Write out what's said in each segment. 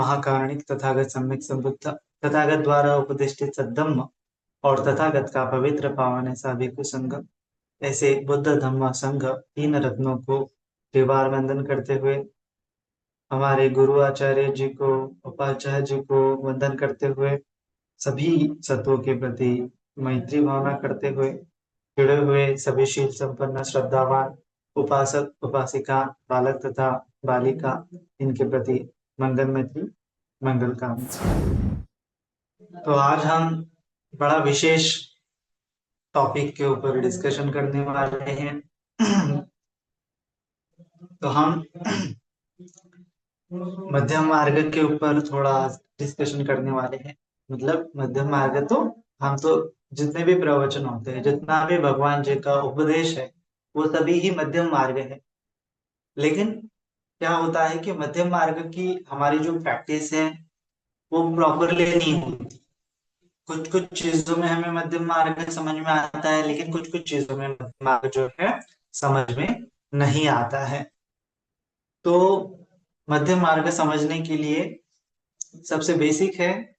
महाकारुणिक तथागत सम्यक संबुद्ध तथागत द्वारा उपदिष्टित सद्धम्म और तथागत का पवित्र पावन ऐसा भिक्षु संघ, ऐसे बुद्ध धम्म संघ तीन रत्नों को त्रिवार वंदन करते हुए हमारे गुरु आचार्य जी को, उपाध्याय जी को वंदन करते हुए सभी सत्वों के प्रति मैत्री भावना करते हुए जुड़े हुए सभी शील संपन्न श्रद्धावान उपासक उपासिका बालक तथा बालिका इनके प्रति मंगल मैत्री मंगल कामना। तो आज हम बड़ा विशेष टॉपिक के ऊपर डिस्कशन करने वाले हैं। तो हम मध्यम मार्ग के ऊपर थोड़ा डिस्कशन करने वाले हैं। मतलब मध्यम मार्ग तो हम तो जितने भी प्रवचन होते हैं, जितना भी भगवान जी का उपदेश है, वो सभी ही मध्यम मार्ग है। लेकिन क्या होता है कि मध्यम मार्ग की हमारी जो प्रैक्टिस है वो प्रॉपरली नहीं होती। कुछ कुछ चीजों में हमें मध्यम मार्ग समझ में आता है, लेकिन कुछ कुछ चीजों में मध्यम मार्ग जो है समझ में नहीं आता है। तो मध्यम मार्ग समझने के लिए सबसे बेसिक है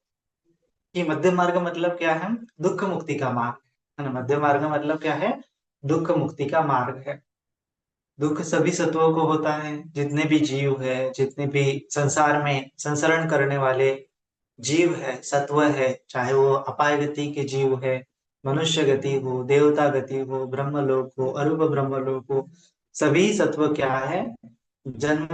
कि मध्यम मार्ग मतलब क्या है। दुख मुक्ति का मार्ग है ना। मध्यम मार्ग मतलब क्या है? दुख मुक्ति का मार्ग है। दुख सभी सत्वों को होता है, जितने भी जीव है, जितने भी संसार में संसरण करने वाले जीव है, सत्व है, चाहे वो अपाय गति के जीव है, मनुष्य गति हो, देवता गति हो, ब्रह्मलोक हो, अरूप ब्रह्मलोक हो, सभी सत्व क्या है? जन्म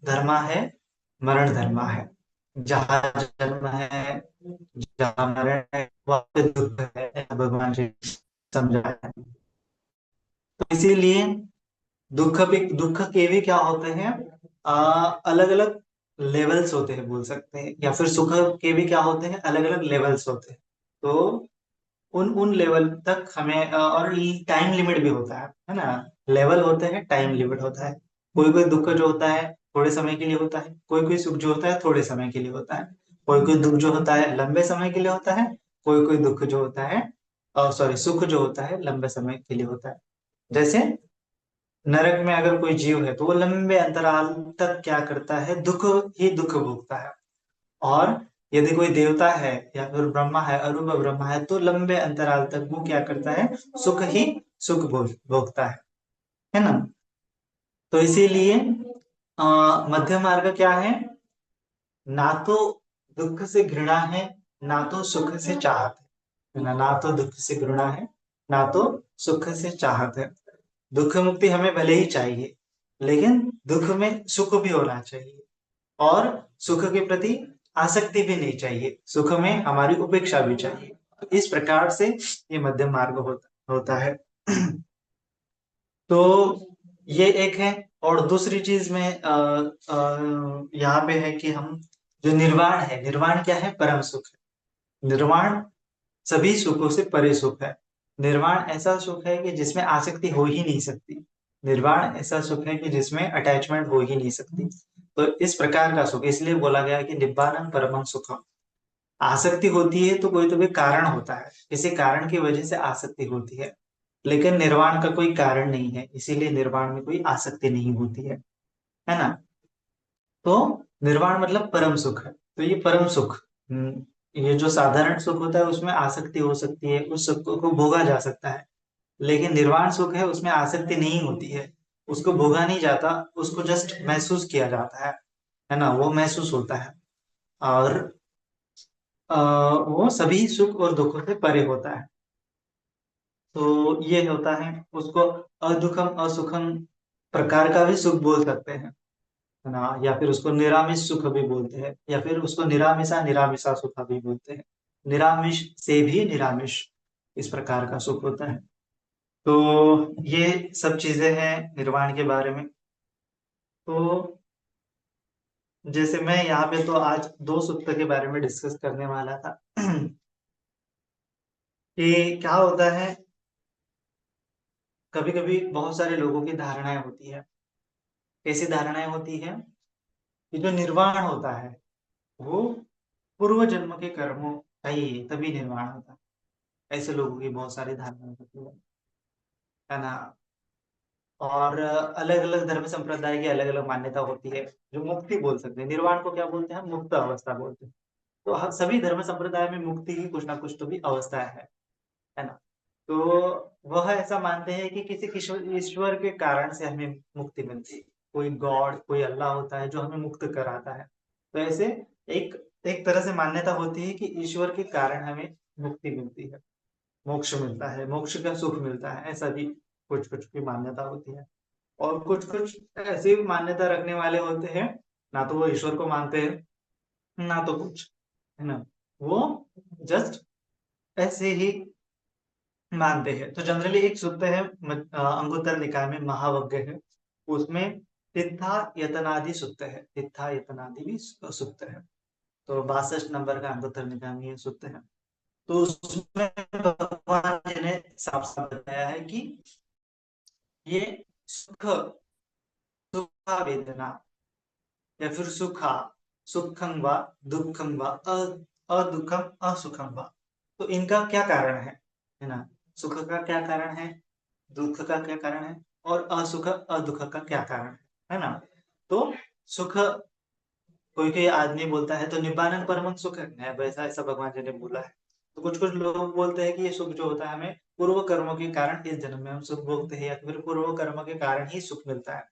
धर्मा है, मरण धर्मा है। जहाँ जन्म है, जहाँ मरण है, वहाँ पे दुख है, ऐसा भगवान जी समझाया है। तो इसीलिए दुख के भी क्या होते हैं? अलग अलग लेवल्स होते हैं बोल सकते हैं, या फिर सुख के भी क्या होते हैं? अलग अलग लेवल्स होते हैं। तो उन उन लेवल तक हमें और टाइम लिमिट भी होता है ना। लेवल होते हैं, टाइम लिमिट होता है। कोई कोई दुख जो होता है थोड़े समय के लिए होता है, कोई कोई सुख जो होता है थोड़े समय के लिए होता है, कोई कोई दुख जो होता है लंबे समय के लिए होता है, कोई कोई दुख जो होता है सॉरी सुख जो होता है लंबे समय के लिए होता है। जैसे नरक में अगर कोई जीव है तो वो लंबे अंतराल तक क्या करता है? दुख ही दुख भोगता है। और यदि कोई देवता है या फिर ब्रह्मा है, अरूप ब्रह्मा है, तो लंबे अंतराल तक वो क्या करता है? सुख ही सुख भोगता है ना। तो इसीलिए मध्य मार्ग क्या है? ना तो दुख से घृणा है, ना तो सुख से चाहत है ना। ना तो दुख से घृणा है, ना तो सुख से चाहत है। दुख मुक्ति हमें भले ही चाहिए, लेकिन दुख में सुख भी होना चाहिए, और सुख के प्रति आसक्ति भी नहीं चाहिए, सुख में हमारी उपेक्षा भी चाहिए। तो इस प्रकार से ये मध्यम मार्ग होता है। तो ये एक है। और दूसरी चीज में यहाँ पे है कि हम जो निर्वाण है, निर्वाण क्या है? परम सुख है। निर्वाण सभी सुखों से परे सुख है। निर्वाण ऐसा सुख है कि जिसमें आसक्ति हो ही नहीं सकती। निर्वाण ऐसा सुख है कि जिसमें अटैचमेंट हो ही नहीं सकती। तो इस प्रकार का सुख इसलिए बोला गया है कि निब्बानम परमं सुखम। आसक्ति होती है तो कोई कारण होता है, किसी कारण की वजह से आसक्ति होती है। लेकिन निर्वाण का कोई कारण नहीं है, इसीलिए निर्वाण में कोई आसक्ति नहीं होती है ना। तो निर्वाण मतलब परम सुख है। तो ये परम सुख, ये जो साधारण सुख होता है उसमें आसक्ति हो सकती है, उस सुख को भोगा जा सकता है। लेकिन निर्वाण सुख है, उसमें आसक्ति नहीं होती है, उसको भोगा नहीं जाता, उसको जस्ट महसूस किया जाता है ना। वो महसूस होता है। और वो सभी सुख और दुखों से परे होता है। तो ये होता है उसको अदुखम असुखम प्रकार का भी सुख बोल सकते हैं, है ना। या फिर उसको निरामिष सुख भी बोलते हैं, या फिर उसको निरामिषा निरामिषा सुख भी बोलते हैं। निरामिष से भी निरामिष, इस प्रकार का सुख होता है। तो ये सब चीजें हैं निर्वाण के बारे में। तो जैसे मैं यहाँ पे तो आज दो सूत्र के बारे में डिस्कस करने वाला था। कि क्या होता है, कभी कभी बहुत सारे लोगों की धारणाएं होती है। कैसी धारणाएं होती है? कि जो निर्वाण होता है वो पूर्व जन्म के कर्मों का ही है, तभी निर्वाण होता है। ऐसे लोगों की बहुत सारी धारणाएं होती है ना। और अलग अलग धर्म संप्रदाय की अलग अलग मान्यता होती है। जो मुक्ति बोल सकते हैं, निर्वाण को क्या बोलते हैं, मुक्त अवस्था बोलते हैं। तो सभी धर्म संप्रदाय में मुक्ति की कुछ ना कुछ तो भी अवस्था है ना। तो वह ऐसा मानते हैं कि किसी ईश्वर ईश्वर के कारण से हमें मुक्ति मिलती है। कोई गॉड, कोई अल्लाह होता है जो हमें मुक्त कराता है। तो ऐसे एक एक तरह से मान्यता होती है कि ईश्वर के कारण हमें मुक्ति मिलती है, मोक्ष मिलता है, मोक्ष का सुख मिलता है। ऐसा भी कुछ कुछ की मान्यता होती है। और कुछ कुछ ऐसी मान्यता रखने वाले होते हैं, ना तो वो ईश्वर को मानते हैं ना तो कुछ, है ना। वो जस्ट ऐसे ही मानते हैं। तो जनरली एक सूत्र है अंगुत्तर निकाय में महावज्ञ है, उसमें तित्था यतनादि सूत्र है, तित्था यतनादि भी सूत्र है। तो 62 नंबर का अंगुत्तर निकाय में ये सूत्र है। तो उसमें भगवान जी ने साफ साफ बताया है कि ये सुख, सुखा वेदना या फिर सुखा, सुखं व दुखं व अदुखम असुखम व, तो इनका क्या कारण है ना। सुख का क्या कारण है, दुख का क्या कारण है, और असुख अदुख का क्या कारण है ना। तो सुख, कोई कोई आदमी बोलता है तो निब्बानंग परमं सुख है, वैसा ऐसा भगवान जी ने बोला है। तो कुछ कुछ लोग बोलते हैं कि ये सुख जो होता है हमें पूर्व कर्मों के कारण इस जन्म में हम सुख भोगते हैं, या फिर पूर्व कर्म के कारण ही सुख मिलता है।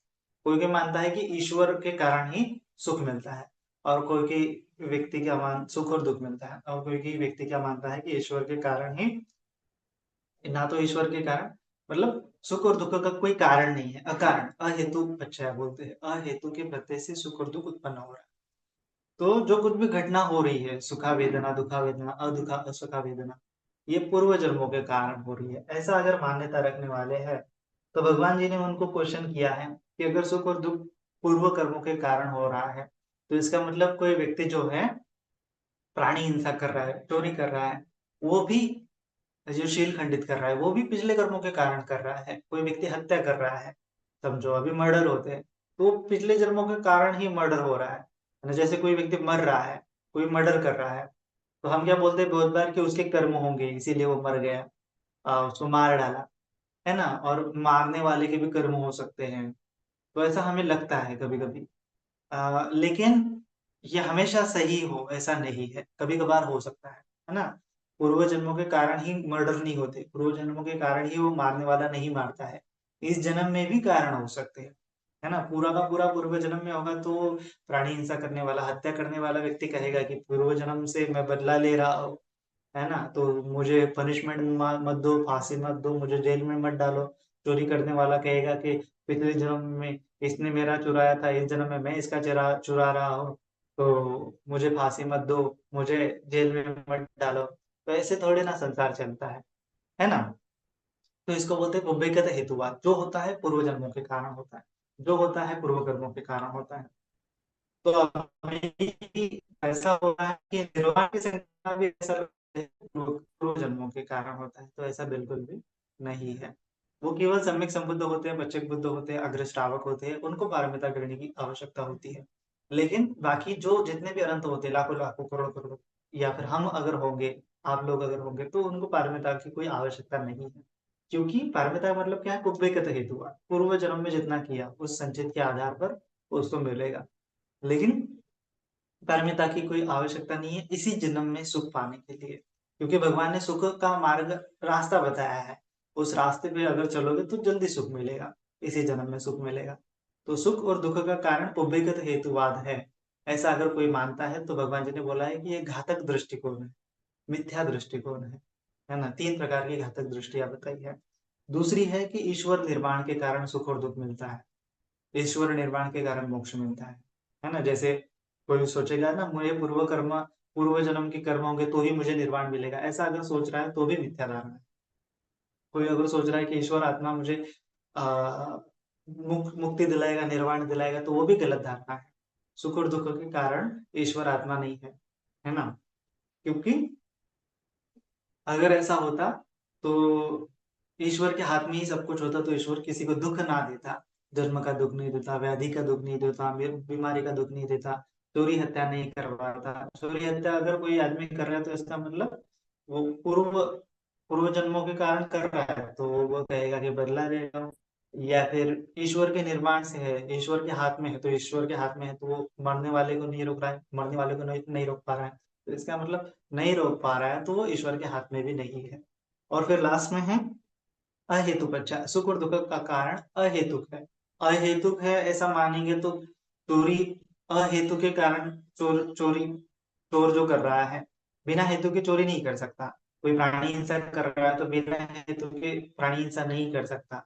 कोई कोई मानता है कि ईश्वर के कारण ही सुख मिलता है, और कोई कोई व्यक्ति क्या मान सुख और दुख मिलता है, और कोई कोई व्यक्ति क्या मानता है कि ईश्वर के कारण ही, ना तो ईश्वर के कारण, मतलब सुख और दुख का कोई कारण नहीं है, अकारण अहेतु, अच्छा बोलते हैं अहेतु के प्रत्यय से सुख और दुख उत्पन्न हो रहा है। तो जो कुछ भी घटना हो रही है, सुखा वेदना, दुखा वेदना, अदुखा असुखा वेदना, ये पूर्व जन्मों के कारण हो रही है। ऐसा अगर मान्यता रखने वाले हैं, तो भगवान जी ने उनको क्वेश्चन किया है कि अगर सुख और दुख पूर्व कर्मों के कारण हो रहा है, तो इसका मतलब कोई व्यक्ति जो है प्राणी हिंसा कर रहा है, चोरी कर रहा है, वो भी जो शील खंडित कर रहा है, वो भी पिछले कर्मों के कारण कर रहा है। कोई व्यक्ति हत्या कर रहा है, समझो अभी मर्डर होते हैं, तो पिछले जन्मों के कारण ही मर्डर हो रहा है ना। जैसे कोई व्यक्ति मर रहा है, कोई मर्डर कर रहा है, तो हम क्या बोलते हैं बहुत बार कि उसके कर्म होंगे इसीलिए वो मर गया, उसको मार डाला, है ना। और मारने वाले के भी कर्म हो सकते हैं। तो ऐसा हमें लगता है कभी कभी, लेकिन ये हमेशा सही हो ऐसा नहीं है, कभी कभार हो सकता है ना। पूर्व जन्मों के कारण ही मर्डर नहीं होते, पूर्व जन्मों के कारण ही वो मारने वाला नहीं मारता है। इस जन्म में भी कारण हो सकते हैं, है ना। पूरा का पूरा पूर्व जन्म में होगा तो प्राणी हिंसा करने वाला, हत्या करने वाला व्यक्ति कहेगा कि पूर्व जन्म से मैं बदला ले रहा हूँ, है ना। तो मुझे पनिशमेंट मत दो, फांसी मत दो, मुझे जेल में मत डालो। चोरी करने वाला कहेगा कि पिछले जन्म में इसने मेरा चुराया था, इस जन्म में मैं इसका चुरा चुरा रहा हूँ, तो मुझे फांसी मत दो, मुझे जेल में मत डालो। तो ऐसे थोड़े ना संसार चलता है ना। तो इसको बोलते हैं उपेक्षित हेतुवाद, जो होता है पूर्व जन्मों के कारण होता है, जो होता है पूर्व कर्मों के कारण होता है। तो अभी ऐसा हो रहा है कि निर्वाण की संख्या भी ऐसा पूर्व जन्मों के कारण होता है, तो ऐसा बिल्कुल भी नहीं है। वो केवल सम्यक संबुद्ध होते हैं, बच्चे बुद्ध होते हैं, अग्र श्रावक होते हैं, उनको पारमिता करने की आवश्यकता होती है। लेकिन बाकी जो जितने भी अनंत होते हैं, लाखों लाखों करोड़ करोड़, या फिर हम अगर होंगे, आप लोग अगर होंगे, तो उनको पारमिता की कोई आवश्यकता नहीं है। क्योंकि पारमिता का मतलब क्या है, कुप्यगत हेतु हुआ, पूर्व जन्म में जितना किया उस संचित के आधार पर उसको मिलेगा। लेकिन पारमिता की कोई आवश्यकता नहीं है इसी जन्म में सुख पाने के लिए, क्योंकि भगवान ने सुख का मार्ग, रास्ता बताया है। उस रास्ते पे अगर चलोगे तो जल्दी सुख मिलेगा, इसी जन्म में सुख मिलेगा। तो सुख और दुख का कारण उभयगत हेतुवाद है। ऐसा अगर कोई मानता है तो भगवान जी ने बोला है कि ये घातक दृष्टिकोण है, मिथ्या दृष्टिकोण है ना। 3 प्रकार की घातक दृष्टियां बताई है। दूसरी है कि ईश्वर निर्माण के कारण सुख और दुख मिलता है, ईश्वर निर्माण के कारण मोक्ष मिलता है ना। जैसे कोई सोचेगा ना मुझे पूर्व कर्म, पूर्व जन्म के कर्म होंगे तो ही मुझे निर्वाण मिलेगा, ऐसा अगर सोच रहा है तो भी मिथ्या धारणा है। कोई अगर सोच रहा है कि ईश्वर आत्मा मुझे आ, मुक्ति दिलाएगा, निर्वाण दिलाएगा, तो वो भी गलत धारणा है। सुख और दुख के कारण ईश्वर आत्मा नहीं है ना। क्योंकि अगर ऐसा होता तो ईश्वर के हाथ में ही सब कुछ होता, तो ईश्वर किसी को दुख ना देता, जन्म का दुख नहीं देता, व्याधि का दुख नहीं देता, बीमारी का दुख नहीं देता, चोरी हत्या नहीं करवाता। चोरी हत्या अगर कोई आदमी कर रहा है तो इसका मतलब वो पूर्व पूर्व जन्मों के कारण कर रहा है, तो वो कहेगा कि बदला ले रहा हूँ, या फिर ईश्वर के निर्माण से है, ईश्वर के हाथ में है, तो ईश्वर के हाथ में है तो वो मरने वाले को नहीं रोक रहा है, मरने वाले को नहीं रोक पा रहा है, तो इसका मतलब नहीं रोक पा रहा है तो वो ईश्वर के हाथ में भी नहीं है। और फिर लास्ट में है अहेतुक। अच्छा, सुख और दुख का कारण अहेतुक है। अहेतुक है ऐसा मानेंगे तो चोरी अहेतु के कारण चोर जो कर रहा है बिना हेतु के चोरी नहीं कर सकता। कोई प्राणी हिंसा कर रहा है तो बिना हेतु के प्राणी हिंसा नहीं कर सकता।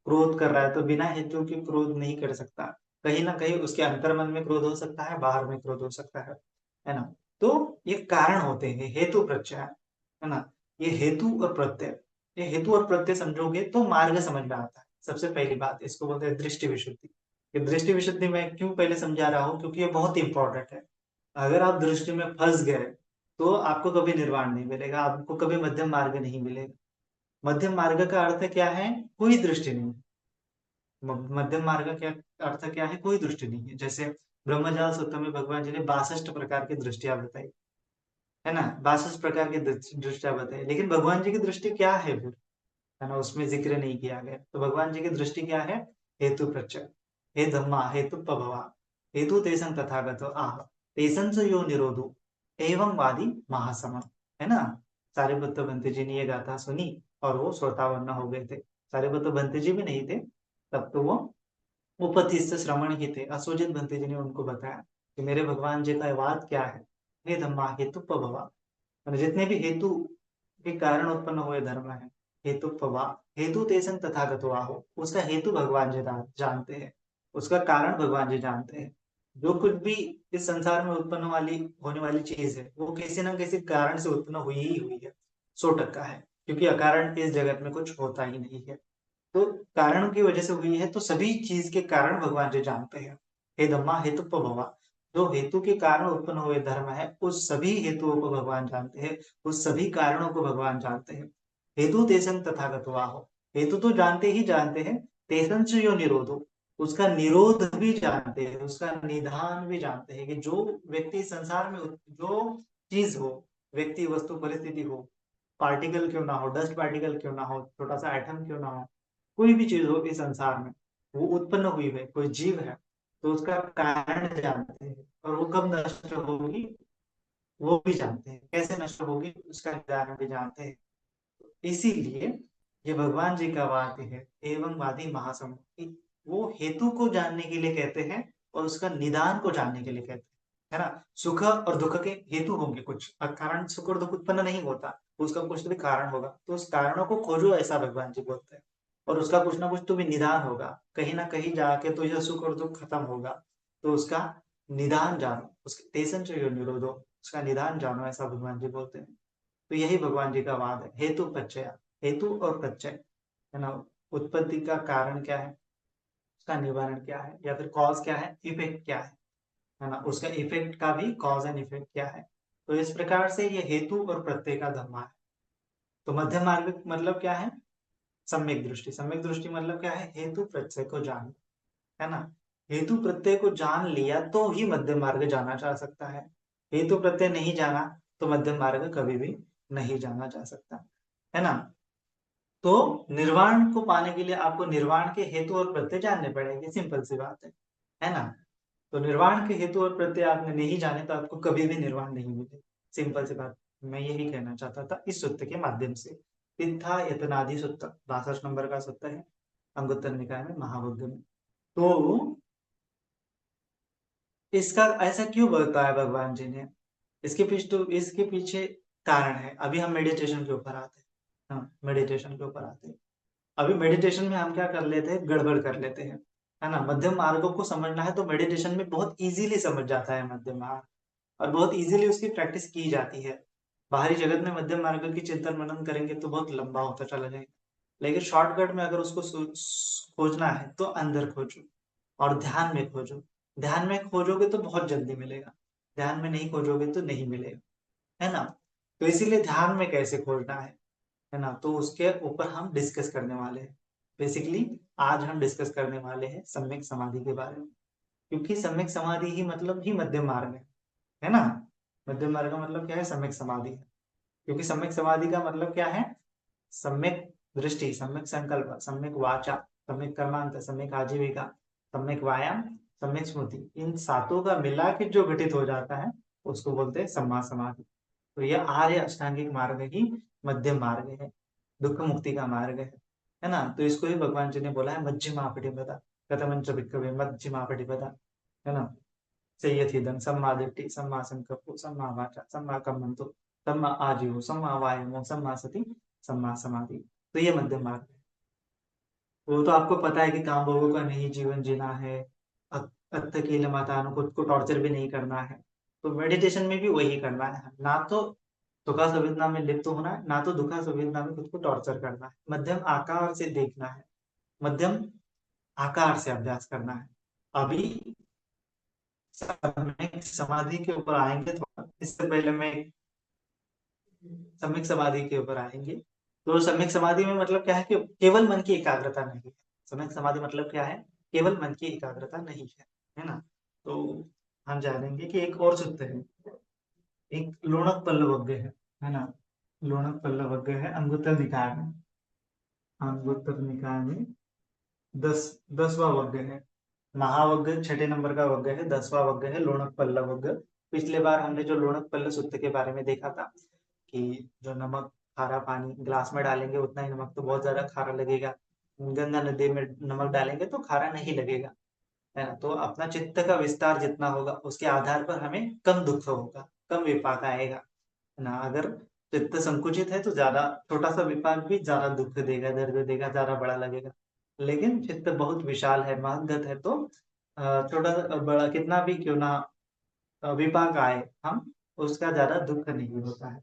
क्रोध कर रहा है तो बिना हेतु के क्रोध नहीं कर सकता। कहीं ना कहीं उसके अंतर्मन में क्रोध हो सकता है, बाहर में क्रोध हो सकता है ना। तो ये कारण होते हैं हेतु प्रत्यय, है ना। ये हेतु और प्रत्यय, ये हेतु और प्रत्यय समझोगे तो मार्ग समझ में आता है। सबसे पहली बात इसको बोलते हैं दृष्टि विशुद्धि। ये दृष्टि विशुद्धि मैं क्यों पहले समझा रहा हूँ, क्योंकि ये बहुत इंपॉर्टेंट है। अगर आप दृष्टि में फंस गए तो आपको कभी निर्वाण नहीं मिलेगा, आपको कभी मध्यम मार्ग नहीं मिलेगा। मध्यम मार्ग का अर्थ क्या है? कोई दृष्टि नहीं। मध्यम मार्ग का अर्थ क्या है? कोई दृष्टि नहीं है। जैसे ब्रह्मजाल सूत्र में भगवान जी ने 62 प्रकार की दृष्टियां बताई, है ना। 62 प्रकार की दृष्टियां बताई, लेकिन भगवान जी की दृष्टि क्या है फिर, है ना, उसमें जिक्र नहीं किया गया। तो भगवान जी की दृष्टि क्या है? हेतु प्रत्यय। हे धम्मा हेतु पभवा, हेतु तेसन तथागतो आह, तेसन से यो निरोधो एवं वादी महासम, है ना। सारिपुत्र बंते जी ने ये गाथा सुनी और वो श्रोतावर्ण हो गए थे। सारिपुत्र बंते जी भी नहीं थे तब, तो वो उपस्थित श्रवण ही थे। असोजित बंते जी ने उनको बताया कि मेरे भगवान जी का वाद क्या है। हे धम्मा हेतु पभवा, मतलब जितने भी हेतु के कारण उत्पन्न हुए धर्म है, हेतु पवा, हेतु तेसन तथागतो आहो, उसका हेतु भगवान जी जानते हैं, उसका कारण भगवान जी जानते हैं। जो कुछ भी इस संसार में उत्पन्न वाली होने वाली चीज है वो किसी न किसी कारण से उत्पन्न हुई ही हुई है, 100% है। क्योंकि अकारण इस जगत में कुछ होता ही नहीं है। तो कारण की वजह से हुई है, तो सभी चीज के कारण भगवान जी जानते हैं। हे धम्मा हेतु भवा, जो हेतु के कारण उत्पन्न हुए धर्म है उस सभी हेतुओं को भगवान जानते हैं, उस सभी कारणों को भगवान जानते हैं। हेतु तेसन तथागतो आहो, हेतु तो जानते ही जानते हैं, तेसन से यो निरोधो, उसका निरोध भी जानते हैं, उसका निधान भी जानते हैं। कि जो व्यक्ति संसार में जो चीज हो, व्यक्ति वस्तु परिस्थिति हो, पार्टिकल क्यों ना हो, डस्ट पार्टिकल क्यों ना हो, छोटा सा एटम क्यों ना हो, कोई भी चीज हो इस संसार में, वो उत्पन्न हुई है, कोई जीव है, तो उसका कारण जानते हैं। और वो कब नष्ट होगी वो भी जानते हैं, कैसे नष्ट होगी उसका निदान भी जानते हैं। इसीलिए ये भगवान जी का वाक्य है, एवं वादी महासमुखी, वो हेतु को जानने के लिए कहते हैं और उसका निदान को जानने के लिए कहते हैं, है ना। सुख और दुख के हेतु होंगे कुछ, कारण सुख और दुख उत्पन्न नहीं होता, उसका कुछ तो भी कारण होगा, तो उस कारणों को खोजो, ऐसा भगवान जी बोलते हैं। और उसका कुछ ना कुछ तो भी निदान होगा, कहीं ना कहीं जाके तो यह सुख और दुख खत्म होगा, तो उसका निदान जानो, उसके तेसन जो निरोधो, उसका निदान जानो, ऐसा भगवान जी बोलते हैं। तो यही भगवान जी का वाद है, हेतु प्रत्यय, हेतु और प्रत्यय, है ना। उत्पत्ति का कारण क्या है, उसका निवारण क्या है, या फिर कॉज क्या है, इफेक्ट क्या है ना, उसका इफेक्ट का भी कॉज एंड इफेक्ट क्या है। तो इस प्रकार से ये हेतु और प्रत्यय का धर्म है। तो मध्यम मार्ग मतलब क्या है? सम्यक दृष्टि। सम्यक दृष्टि मतलब क्या है? हेतु प्रत्यय को जान, है ना। हेतु प्रत्यय को जान लिया तो ही मध्यम मार्ग जाना जा सकता है। हेतु प्रत्यय नहीं जाना तो मध्यम मार्ग कभी भी नहीं जाना जा सकता, है ना। तो निर्वाण को पाने के लिए आपको निर्वाण के हेतु और प्रत्यय जानने पड़ेंगे, सिंपल सी बात है ना। तो निर्वाण के हेतु और प्रत्यय आपने नहीं जाने तो आपको कभी भी निर्वाण नहीं मिले, सिंपल सी बात। मैं यही कहना चाहता था इस सूत्र के माध्यम से। तिथा यतनादि सूत्र 62 नंबर का सूत्र है, अंगुत्तर निकाय में, महावग्ग में। तो इसका ऐसा क्यों बताया भगवान जी ने? इसके पीछे कारण है। अभी हम मेडिटेशन के ऊपर आते हैं। हाँ, मेडिटेशन के ऊपर आते हैं। अभी मेडिटेशन में हम क्या कर लेते हैं, गड़बड़ कर लेते हैं, है ना। मध्यम मार्गों को समझना है तो मेडिटेशन में बहुत इजीली समझ जाता है मध्यम मार्ग, और बहुत इजीली उसकी प्रैक्टिस की जाती है। बाहरी जगत में मध्यम मार्ग की चिंतन मनन करेंगे तो बहुत लंबा होता चला जाएगा, लेकिन शॉर्टकट में अगर उसको खोजना है तो अंदर खोजो और ध्यान में खोजो। ध्यान में खोजोगे तो बहुत जल्दी मिलेगा, ध्यान में नहीं खोजोगे तो नहीं मिलेगा, है ना। तो इसीलिए ध्यान में कैसे खोजना है ना, तो उसके ऊपर हम डिस्कस करने वाले हैं। बेसिकली आज हम डिस्कस करने वाले हैं सम्यक समाधि के बारे में, क्योंकि सम्यक समाधि ही मतलब ही मध्यम मार्ग है ना। मध्यम मार्ग का मतलब क्या है? सम्यक समाधि है। क्योंकि सम्यक समाधि का मतलब क्या है? सम्यक दृष्टि, सम्यक संकल्प, सम्यक वाचा, सम्यक कर्मांत, सम्यक आजीविका, सम्यक व्यायाम, सम्यक स्मृति, इन सातों का मिला के जो घटित हो जाता है उसको बोलते हैं सम्मा समाधि। तो यह आर्य अष्टांगिक मार्ग ही मध्यम मार्ग है, दुख मुक्ति का मार्ग है ना। तो इसको ही भगवान जी ने बोला है मध्यमा पटिपदा, कथमंच भिक्खवे मध्यमा पटिपदा, है ना। संयथिदं सम्मा दिट्ठि, सम्मा संकल्पो, सम्मा वाचा, सम्मा कम्मन्तो, सम्मा आजीवो, सम्मा वायामो, सम्मा सति, सम्मा समाधि। तो ये मध्यम मार्ग है। वो तो आपको पता है कि काम भोगों का नहीं जीवन जीना है, अत्थ केल माता, खुद को टॉर्चर भी नहीं करना है। तो मेडिटेशन में भी वही करना है, ना तो सुखा संवेदना में लिप्त होना है, ना तो दुखा संवेदना में खुद को टॉर्चर करना है। मध्यम आकार से देखना है, मध्यम आकार से अभ्यास करना है। अभी सम्यक समाधि के ऊपर आएंगे, थोड़ा इससे पहले मैं सम्यक समाधि के ऊपर आएंगे। तो सम्यक समाधि में मतलब क्या है कि केवल मन की एकाग्रता नहीं है। सम्यक समाधि मतलब क्या है, केवल मन की एकाग्रता नहीं है ना। तो हम जानेंगे कि एक और सूत्र है, एक लोणक पल्लवज्ञ है ना। लोणक पल्लवज्ञ है अंगुत्तर निकाय में, अंगुत्तर निकाय में 10वां वग्ग है। महावग्ग 6 नंबर का वग्ग है, 10वां वग्ग है लोणक पल्लव वग्ग। पिछले बार हमने जो लोणक पल्लव सूत्र के बारे में देखा था कि जो नमक, खारा पानी ग्लास में डालेंगे उतना ही नमक तो बहुत ज्यादा खारा लगेगा, गंगा नदी में नमक डालेंगे तो खारा नहीं लगेगा, है ना। तो अपना चित्त का विस्तार जितना होगा उसके आधार पर हमें कम दुख होगा, कम विपाक आएगा, है ना। अगर चित्त संकुचित है तो ज्यादा, छोटा सा विपाक भी ज्यादा दुख देगा, दर्द देगा, ज्यादा बड़ा लगेगा। लेकिन चित्त बहुत विशाल है, महत्गत है, तो छोटा सा बड़ा कितना भी क्यों ना विपाक आए, हम उसका ज्यादा दुख नहीं होता है।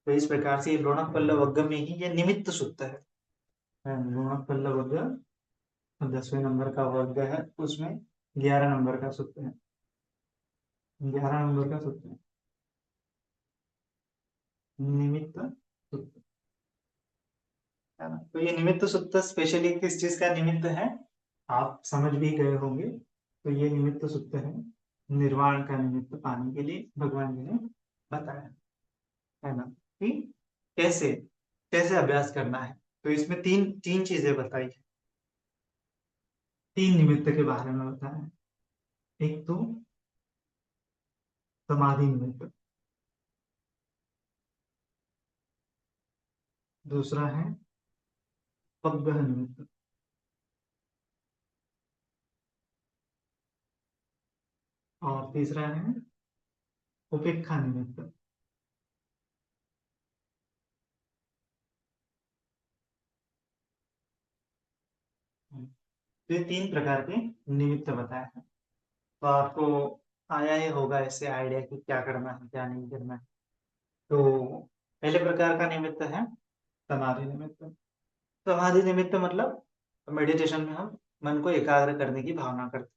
तो इस प्रकार से लोणक पल्लव वग्ग में ही ये निमित्त सूत्र है। लोणक पल्लव वग्ग 10वें नंबर का वर्ग है, उसमें 11 नंबर का सूत्र है, 11 नंबर का सूत्र है निमित्त सूत्र, है ना। तो ये निमित्त सूत्र स्पेशली किस चीज का निमित्त है, आप समझ भी गए होंगे। तो ये निमित्त सूत्र है निर्वाण का निमित्त पाने के लिए भगवान जी ने बताया, है ना, कि कैसे कैसे अभ्यास करना है। तो इसमें तीन तीन चीजें बताई है, तीन निमित्त के बारे में बताया है। एक तो समाधि निमित्त, दूसरा है उपग्रह निमित्त, और तीसरा है उपेक्षा निमित्त। तो ये तीन प्रकार के निमित्त बताए हैं। तो आपको आया ही होगा इससे आइडिया कि क्या करना है क्या नहीं करना है। तो पहले प्रकार का निमित्त है समाधि निमित्त। समाधि निमित्त मतलब मेडिटेशन में हम मन को एकाग्र करने की भावना करते हैं,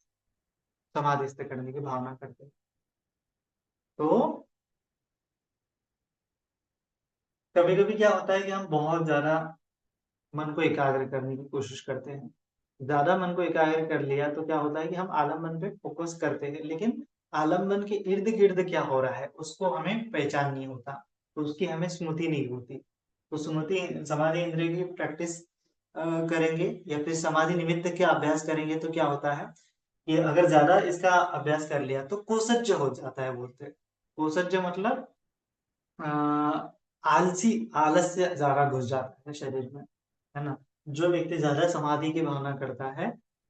समाधिस्थ करने की भावना करते हैं। तो कभी कभी क्या होता है कि हम बहुत ज्यादा मन को एकाग्र करने की कोशिश करते हैं, ज्यादा मन को एकाग्र कर लिया तो क्या होता है कि हम आलम्बन पे फोकस करते हैं, लेकिन आलम्बन के इर्द गिर्द क्या हो रहा है उसको हमें पहचान नहीं होता, तो उसकी हमें स्मृति नहीं होती। तो स्मृति समाधि इंद्रिय की प्रैक्टिस करेंगे या फिर समाधि निमित्त के अभ्यास करेंगे तो क्या होता है कि अगर ज्यादा इसका अभ्यास कर लिया तो कोसज्ज हो जाता है, बोलते हैं। कोसज्ज मतलब आलसी, आलस्य ज्यादा घुस जाता है शरीर में, है ना। जो व्यक्ति ज्यादा समाधि की भावना करता है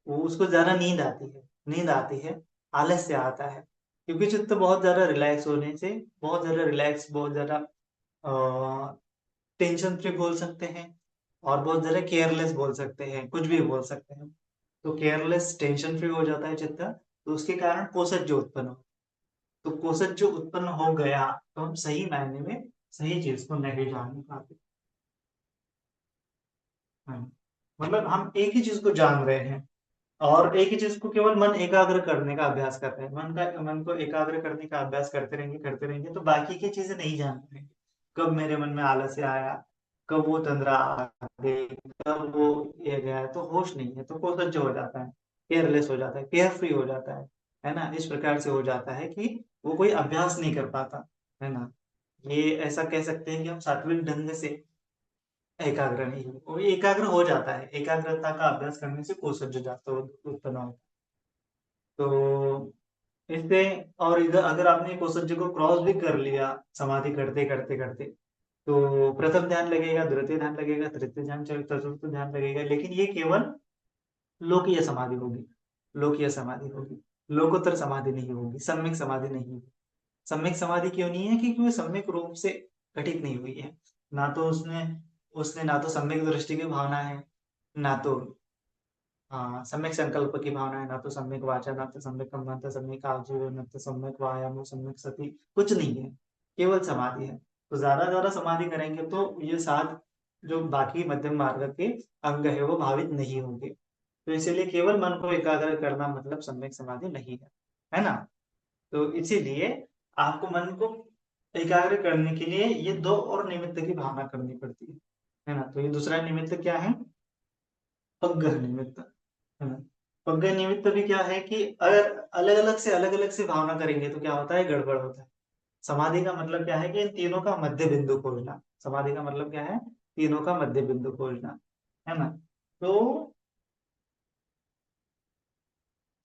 वो उसको ज्यादा नींद आती है, नींद आती है, आलस्य आता है, क्योंकि चित्त बहुत ज्यादा रिलैक्स होने से, बहुत ज्यादा रिलैक्स, बहुत ज्यादा टेंशन फ्री बोल सकते हैं, और बहुत ज्यादा केयरलेस बोल सकते हैं, कुछ भी बोल सकते हैं। तो केयरलेस, टेंशन फ्री हो जाता है चित्त, तो उसके कारण कोसज जो उत्पन्न हो, तो कोसज जो उत्पन्न हो गया तो हम सही मायने में सही चीज को नहीं जान पाते। हाँ। मतलब हम एक ही चीज को जान रहे हैं और एक ही चीज को केवल मन एकाग्र करने का अभ्यास कर रहे हैं, मन को एकाग्र करने का अभ्यास करते रहेंगे तो बाकी की चीजें नहीं जान पाएंगे। कब मेरे मन में आलस्य आया, कब वो तंद्रा आ गई, कब वो ये गया, तो होश नहीं है, तो कोसज्ज हो जाता है, केयरलेस हो जाता है, केयर फ्री हो जाता है ना। इस प्रकार से हो जाता है कि वो कोई अभ्यास नहीं कर पाता, है ना। ये ऐसा कह सकते हैं कि हम सात्विक ढंग से एकाग्र नहीं हो, वो एकाग्र हो जाता है, एकाग्रता का अभ्यास करने से कोशज्य जाता उत्पन्न होता है। तो इससे, और इधर अगर आपने कोशज्य को क्रॉस भी कर लिया समाधि करते करते करते, तो प्रथम ध्यान लगेगा, द्वितीय ध्यान लगेगा, तृतीय ध्यान, चतुर्थ ध्यान लगेगा, लेकिन ये केवल लोकीय समाधि होगी, लोकीय समाधि होगी, लोकोत्तर समाधि नहीं होगी, सम्यक समाधि नहीं होगी। सम्यक समाधि क्यों नहीं है? क्योंकि वो सम्यक रूप से घटित नहीं हुई है। ना तो उसने उसने ना तो सम्यक दृष्टि की भावना है, ना तो हाँ सम्यक संकल्प की भावना है, ना तो सम्यक वाचा, ना तो सम्यक कम्मंत, सम्यक आजीवन, ना तो सम्यक वायाम, सम्यक सती, कुछ नहीं है, केवल समाधि है। तो ज्यादा ज्यादा समाधि करेंगे तो ये सात जो बाकी मध्यम मार्ग के अंग है वो भावित नहीं होंगे। तो इसीलिए केवल मन को एकाग्र करना मतलब सम्यक समाधि नहीं है ना? तो इसीलिए आपको मन को एकाग्र करने के लिए ये दो और निमित्त की भावना करनी पड़ती है ना? तो ये दूसरा निमित्त क्या है? पग्गह निमित्त, है ना? पग्गह निमित्त भी क्या है कि अगर अलग अलग से भावना करेंगे तो क्या होता है? गड़बड़ होता है। समाधि का मतलब क्या है कि इन तीनों का मध्य बिंदु खोजना। समाधि का मतलब क्या है? तीनों का मध्य बिंदु खोजना, है ना? तो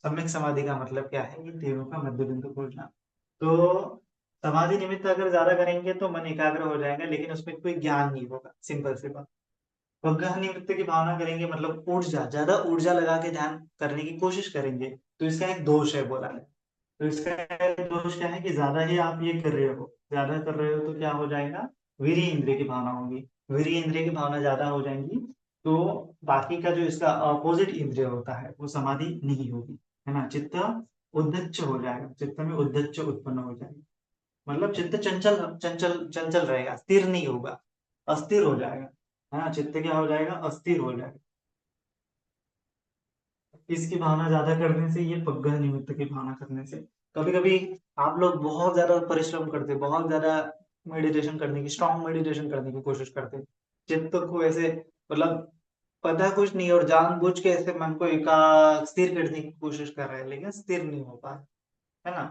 सम्यक समाधि का मतलब क्या है? इन तीनों का मध्य बिंदु खोजना। तो समाधि निमित्त अगर ज्यादा करेंगे तो मन एकाग्र हो जाएगा, लेकिन उसमें कोई ज्ञान नहीं होगा, सिंपल सी बात। उपग्रह निमित्त की भावना करेंगे मतलब ऊर्जा, ज्यादा ऊर्जा लगा के ध्यान करने की कोशिश करेंगे, तो इसका एक दोष है बोला है। तो इसका एक दोष क्या है कि ज्यादा ही आप ये कर रहे हो, ज्यादा कर रहे हो तो क्या हो जाएगा? वीर्य इंद्रिय की भावना होगी। वीर्य इंद्रिय की भावना ज्यादा हो जाएंगी तो बाकी का जो इसका अपोजिट इंद्रिय होता है वो समाधि नहीं होगी, है ना? चित्त उद्धच्च हो जाएगा, चित्त में उद्धच्च उत्पन्न हो जाएगा, मतलब चित्त चंचल चंचल चंचल रहेगा, स्थिर नहीं होगा, अस्थिर हो जाएगा, है ना? चित्त क्या हो जाएगा? अस्थिर हो जाएगा। इसकी भावना ज्यादा करने से, ये पग्गह निमित्त की भावना करने से, कभी कभी आप लोग बहुत ज्यादा परिश्रम करते, बहुत ज्यादा मेडिटेशन करने की, स्ट्रॉन्ग मेडिटेशन करने की कोशिश करते, चित्त को ऐसे मतलब पता कुछ नहीं और जानबूझ के ऐसे मन को एका स्थिर करने की कोशिश कर रहे हैं, लेकिन स्थिर नहीं हो पा रहा, है ना?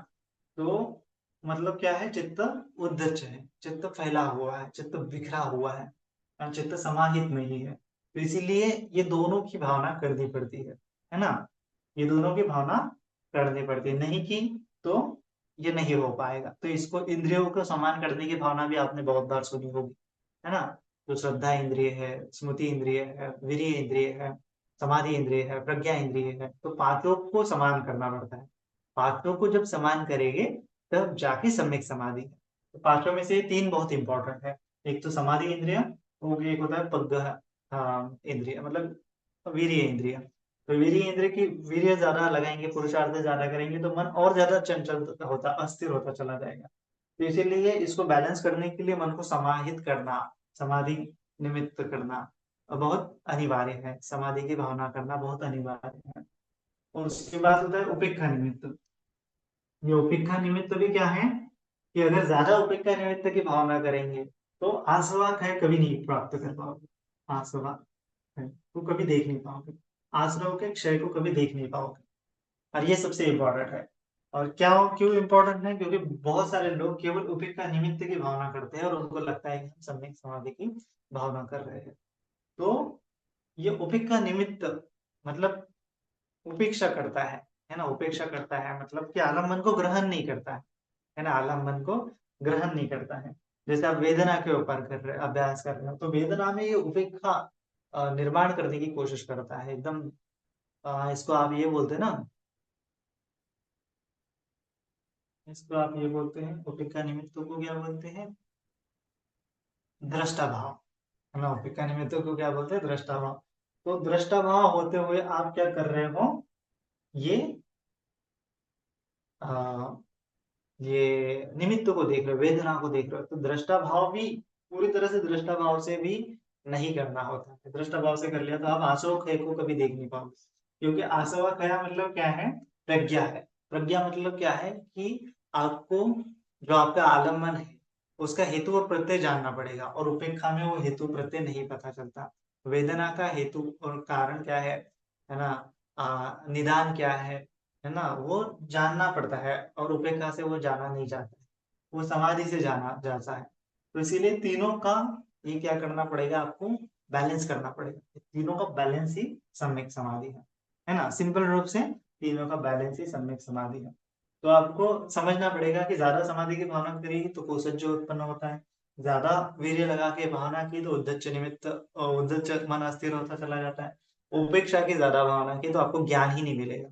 तो मतलब क्या है? चित्त उद्धच है, चित्त फैला हुआ है, चित्त बिखरा हुआ है, और चित्त समाहित नहीं है। तो इसीलिए ये दोनों की भावना करनी पड़ती है ना? ये दोनों की भावना करनी पड़ती है, नहीं की तो ये नहीं हो पाएगा। तो इसको इंद्रियों को समान करने की भावना भी आपने बहुत बार सुनी होगी, है ना? तो श्रद्धा इंद्रिय है, स्मृति इंद्रिय है, वीर्य इंद्रिय है, समाधि इंद्रिय है, प्रज्ञा इंद्रिय है, तो पांचों को समान करना पड़ता है। पांचों को जब समान करेंगे तब जाके सम्यक समाधि है। तो पांचों में से तीन बहुत इंपॉर्टेंट है। एक तो समाधि इंद्रिय हो गई, एक होता है पग्गह इंद्रिय, मतलब वीर्य इंद्रिय। तो वीर्य इंद्रिय की वीर्य ज्यादा लगाएंगे, पुरुषार्थ ज्यादा करेंगे तो मन और ज्यादा चंचल होता, अस्थिर होता चला जाएगा। तो इसीलिए इसको बैलेंस करने के लिए मन को समाहित करना, समाधि निमित्त करना बहुत अनिवार्य है, समाधि की भावना करना बहुत अनिवार्य है। और उसके बाद होता है उपेक्षा निमित्त। ये उपेक्षा निमित्त भी क्या है कि अगर ज्यादा उपेक्षा निमित्त की भावना करेंगे तो आसवा है कभी नहीं प्राप्त कर पाओगे, आसवा है तो कभी देख नहीं पाओगे, आश्रव के क्षय को कभी देख नहीं पाओगे। और ये सबसे इम्पोर्टेंट है। और क्या क्यों इम्पोर्टेंट है? क्योंकि बहुत सारे लोग केवल उपेक्षा निमित्त की भावना करते हैं और उनको लगता है कि हम सम्यक समाधि की भावना कर रहे हैं। तो ये उपेक्षा निमित्त मतलब उपेक्षा करता है ना? उपेक्षा करता है मतलब कि आलम्बन को ग्रहण नहीं करता है ना? आलम्बन को ग्रहण नहीं करता है। जैसे आप वेदना के ऊपर कर रहे अभ्यास कर रहे हो तो वेदना में ये उपेक्षा निर्माण करने की कोशिश करता है एकदम। इसको आप ये बोलते हैं ना, इसको आप ये बोलते हैं उपेक्षा निमित्तों को क्या बोलते हैं? दृष्टा भाव, है ना? उपेक्षा निमित्तों को क्या बोलते हैं? दृष्टा भाव। तो दृष्टा भाव होते हुए आप क्या कर रहे हो? ये ये निमित्त को देख रहे हो, वेदना को देख रहे हो, तो दृष्टा भाव भी पूरी तरह से दृष्टा भाव से भी नहीं करना होता है। दृष्टा भाव से कर लिया तो आप आसव खय को कभी देख नहीं पाओगे, क्योंकि आसवा खया मतलब क्या है? प्रज्ञा है। प्रज्ञा मतलब क्या है कि आपको जो आपका आलम्बन है उसका हेतु और प्रत्यय जानना पड़ेगा, और उपेक्षा में वो हेतु प्रत्यय नहीं पता चलता। वेदना का हेतु और कारण क्या है ना? निदान क्या है ना? वो जानना पड़ता है, और उपेक्षा से वो जाना नहीं जाता है, वो समाधि से जाना जाता है। तो इसीलिए तीनों का ये क्या करना पड़ेगा आपको? बैलेंस करना पड़ेगा। तीनों का बैलेंस ही सम्यक समाधि है ना। सिंपल रूप से तीनों का बैलेंस ही सम्यक समाधि है। तो आपको समझना पड़ेगा कि ज्यादा समाधि की भावना करेगी तो कोसज्ज उत्पन्न होता है, ज्यादा वीर्य लगा के भावना की तो उद्धच्च निमित्त, उद्धच्च मन अस्थिर होता चला जाता है। उपेक्षा की ज्यादा भावना की तो आपको ज्ञान ही नहीं मिलेगा,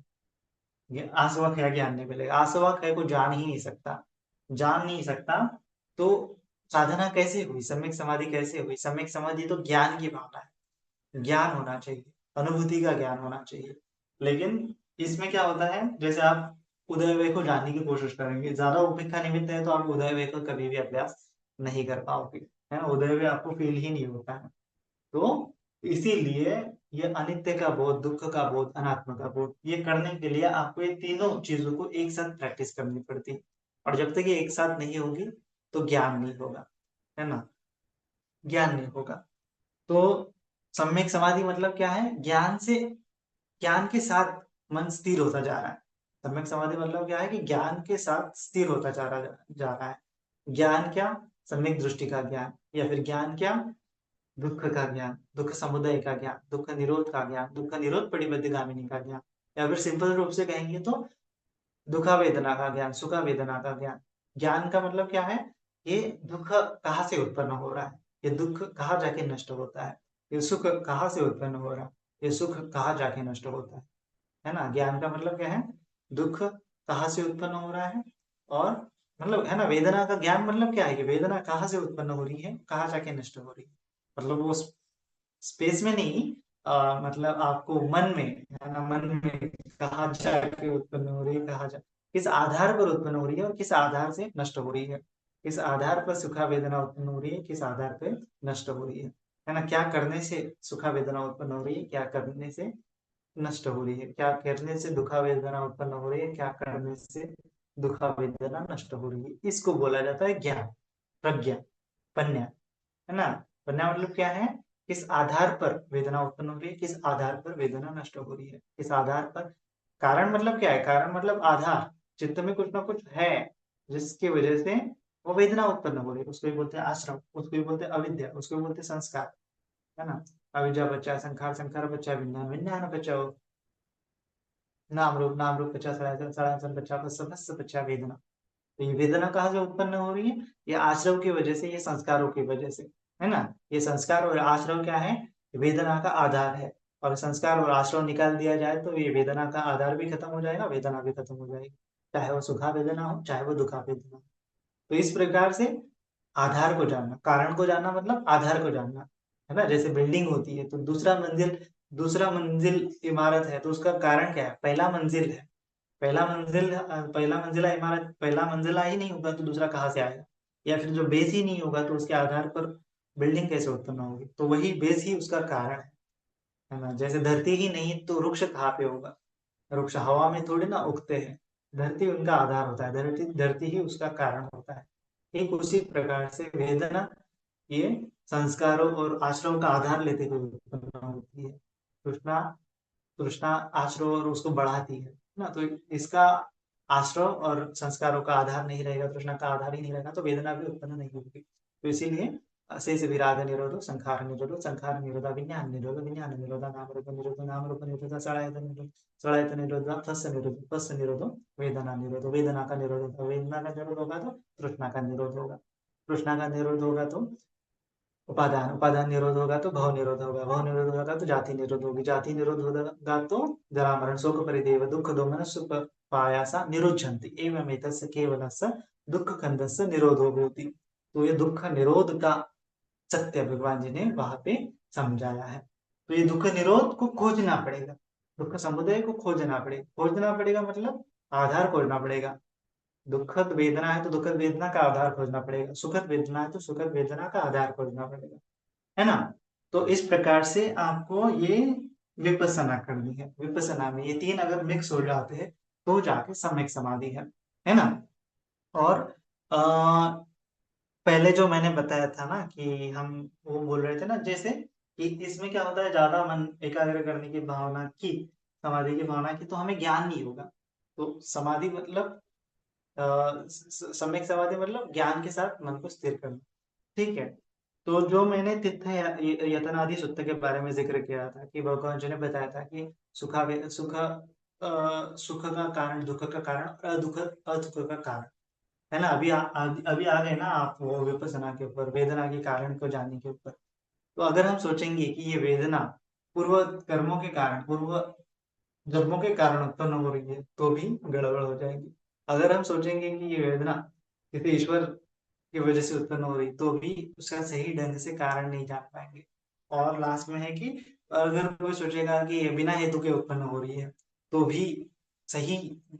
ये आसवक है, ज्ञान नहीं मिलेगा। आसवक है को जान ही नहीं सकता, जान नहीं सकता तो साधना कैसे हुई, सम्यक समाधि कैसे हुई? सम्यक समाधि तो ज्ञान की भावना है, ज्ञान होना चाहिए, अनुभूति का ज्ञान होना चाहिए। लेकिन इसमें क्या होता है, जैसे आप उदयवे को जानने की कोशिश करेंगे, ज्यादा उपेक्षा निमित्त है तो आप उदयवे का कभी भी अभ्यास नहीं कर पाओगे, है ना। उदयवे आपको फील ही नहीं होता है। तो इसीलिए ये अनित्य का बोध, दुख का बोध, अनात्म का बोध, ये करने के लिए आपको ये तीनों चीजों को एक साथ प्रैक्टिस करनी पड़ती है। और जब तक ये एक साथ नहीं होगी तो ज्ञान नहीं होगा, है ना, ज्ञान नहीं होगा। तो सम्यक समाधि मतलब क्या है? ज्ञान से, ज्ञान के साथ मन स्थिर होता जा रहा है। सम्यक समाधि मतलब क्या है कि ज्ञान के साथ स्थिर होता जा रहा है। ज्ञान क्या? सम्यक दृष्टि का ज्ञान, या फिर ज्ञान क्या? दुख का ज्ञान, दुख समुदय का ज्ञान, दुख निरोध का ज्ञान, दुख निरोध परिबद्धगामिनी का ज्ञान, या फिर सिंपल रूप से कहेंगे तो दुखा वेदना का ज्ञान, सुखा वेदना का ज्ञान। ज्ञान का मतलब क्या है? ये दुख कहाँ से उत्पन्न हो रहा है, ये दुख कहाँ जाके नष्ट होता है, ये सुख कहाँ से उत्पन्न हो रहा है, ये सुख कहाँ जाके नष्ट होता है ना। ज्ञान का मतलब क्या है? दुख कहाँ से उत्पन्न हो रहा है, और मतलब, है ना, वेदना का ज्ञान मतलब क्या है कि वेदना कहाँ से उत्पन्न हो रही है, कहाँ जाके नष्ट हो रही है। मतलब वो स्पेस में नहीं, मतलब आपको मन में, है ना, मन में कहाँ जाके उत्पन्न हो रही है, कहाँ जा, किस आधार पर उत्पन्न हो रही है और किस आधार से नष्ट हो रही है, किस आधार पर सुखा वेदना उत्पन्न हो रही है, किस आधार पर नष्ट हो रही है ना। क्या करने से सुखा वेदना उत्पन्न हो रही है, क्या करने से नष्ट हो रही है, क्या करने से दुखा वेदना उत्पन्न हो रही है, क्या करने से दुखा वेदना नष्ट हो रही है, इसको बोला जाता है ज्ञान, प्रज्ञा, पन्या, है ना। वरना मतलब क्या है? किस आधार पर वेदना उत्पन्न हो रही है, किस आधार पर वेदना नष्ट हो रही है, किस आधार पर। कारण मतलब क्या है? कारण मतलब आधार, चित्त में कुछ ना कुछ है जिसकी वजह से वो वेदना उत्पन्न हो रही है, उसको भी बोलते हैं आश्रम, उसको भी बोलते हैं अविद्या, उसको भी बोलते हैं संस्कार, है ना। अविद्या बच्चा संखार, संखार बच्चा विज्ञान, विज्ञान बच्चा नाम रूप बच्चा सड़ाचन, सड़ाचन बच्चा भस्म बच्चा वेदना। तो ये वेदना कहाँ से उत्पन्न हो रही है? ये आश्रव की वजह से, ये संस्कारों की वजह से, है ना। ये संस्कार और आश्रव क्या है? वेदना का आधार है। और संस्कार और आश्रव निकाल दिया जाए तो ये वेदना का आधार भी खत्म हो जाएगा, वेदना भी खत्म हो जाएगी, चाहे वो सुखा वेदना हो, चाहे वो दुखा वेदना हो। तो इस प्रकार से आधार को जानना, कारण को जानना मतलब आधार को जानना, है ना। जैसे बिल्डिंग होती है तो दूसरा मंजिल इमारत है तो उसका कारण क्या है? पहला मंजिल है, पहला मंजिला इमारत, पहला मंजिला ही नहीं होगा तो दूसरा कहाँ से आएगा? या फिर जो बेस ही नहीं होगा तो उसके आधार पर बिल्डिंग कैसे उत्पन्न होगी? तो वही बेस ही उसका कारण है ना। जैसे धरती ही नहीं तो वृक्ष कहाँ पे होगा? वृक्ष हवा में थोड़ी ना उगते हैं, धरती उनका आधार होता है, धरती धरती ही उसका कारण होता है। ठीक उसी प्रकार से वेदना ये संस्कारों और आश्रम का आधार लेते हुए उत्पन्न होती है। तृष्णा, तृष्णा आश्रव और उसको बढ़ाती है ना। तो इसका आश्रव और संस्कारों का आधार नहीं रहेगा, तृष्णा का आधार ही नहीं रहेगा तो वेदना भी उत्पन्न नहीं होगी। तो इसीलिए शेष विराग निरोधो, संखार निरोधो, संखार निरोधा विज्ञान निरोधो, विज्ञान निरोधा नाम रूप निरोधो, नाम रूप निरोधा सड़ायतन निरोधो, सड़ायतन निरोधा फस्य निरोधो, फस्य निरोधो वेदना निरोधो, वेदना का निरोध होगा, वेदना का निरोध होगा तो तृष्णा का निरोध होगा, तृष्णा का निरोध होगा तो उपादान, उपादान निरोध होगा तो भव निरोध होगा, भव निरोध होगा तो जाति निरोध होगी, जाति निरोध होगा तो जरा मरण शोक परिदेव दुख दोमन सुख पायासा निरुद्धन्ति एवं एतस्य केवलस्य दुख खंडस्य निरोधो भवति। तो ये दुख निरोध का सत्य भगवान जी ने वहां पे समझाया है। तो ये दुख निरोध को खोजना पड़ेगा, दुख समुदय को खोजना पड़ेगा, खोजना पड़ेगा मतलब आधार खोजना पड़ेगा। दुखद वेदना है तो दुखद वेदना का आधार खोजना पड़ेगा, सुखद वेदना है तो सुखद वेदना का आधार खोजना पड़ेगा, है ना। तो इस प्रकार से आपको ये विपස්සना करनी है। विपස්සना में ये तीन अगर मिक्स हो जाते हैं तो जाके सम्यक समाधि है ना। और आ, पहले जो मैंने बताया था ना कि हम वो बोल रहे थे ना, जैसे कि इसमें क्या होता है, ज्यादा मन एकाग्र करने की भावना की, समाधि की भावना की तो हमें ज्ञान नहीं होगा। तो समाधि मतलब सम्यक समाधि मतलब ज्ञान के साथ मन को स्थिर करना, ठीक है। तो जो मैंने तित्थ यतनादि सुत्त के बारे में जिक्र किया था कि भगवान जी ने बताया था कि सुख का कारण दुख का कारण और अदुख का कारण, है ना। अभी आ गए ना आप वो विपස්සना के ऊपर, वेदना के कारण को जानने के ऊपर। तो अगर हम सोचेंगे कि ये वेदना पूर्व कर्मों के कारण, पूर्व जन्मों के कारण उत्पन्न हो रही है, तो भी गड़बड़ हो जाएगी। अगर हम सोचेंगे कि ये वेदना किसी ईश्वर की वजह से उत्पन्न हो रही, तो भी उसका सही ढंग से कारण नहीं जान पाएंगे। और लास्ट में है कि अगर कोई सोचेगा कि ये बिना हेतु के उत्पन्न हो रही है, तो भी सही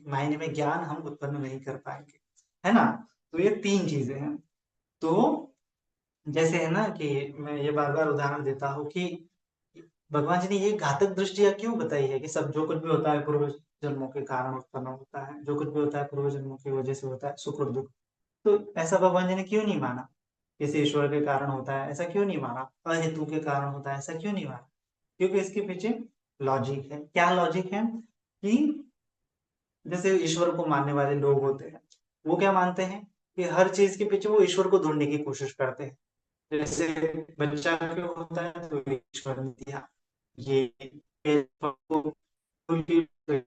मायने में ज्ञान हम उत्पन्न नहीं कर पाएंगे, है ना। तो ये तीन चीजें हैं। तो जैसे है ना कि मैं ये बार बार उदाहरण देता हूँ कि भगवान जी ने ये घातक दृष्टियां क्यों बताई है कि सब जो कुछ भी होता है पूर्व जन्मों के कारण उत्पन्न होता है, जो कुछ भी होता है पूर्व जन्मों की वजह से होता है, सुख और दुख। तो ऐसा भगवान जी ने क्यों नहीं माना? किसी ईश्वर के कारण होता है ऐसा क्यों नहीं माना? अहेतु के कारण होता है ऐसा क्यों नहीं माना? क्योंकि इसके पीछे लॉजिक है। क्या लॉजिक है? कि जैसे ईश्वर को मानने वाले लोग होते हैं, वो क्या मानते हैं कि हर चीज के पीछे वो ईश्वर को ढूंढने की कोशिश करते हैं। जैसे बच्चा क्यों होता है, तो ईश्वर ने दिया। ये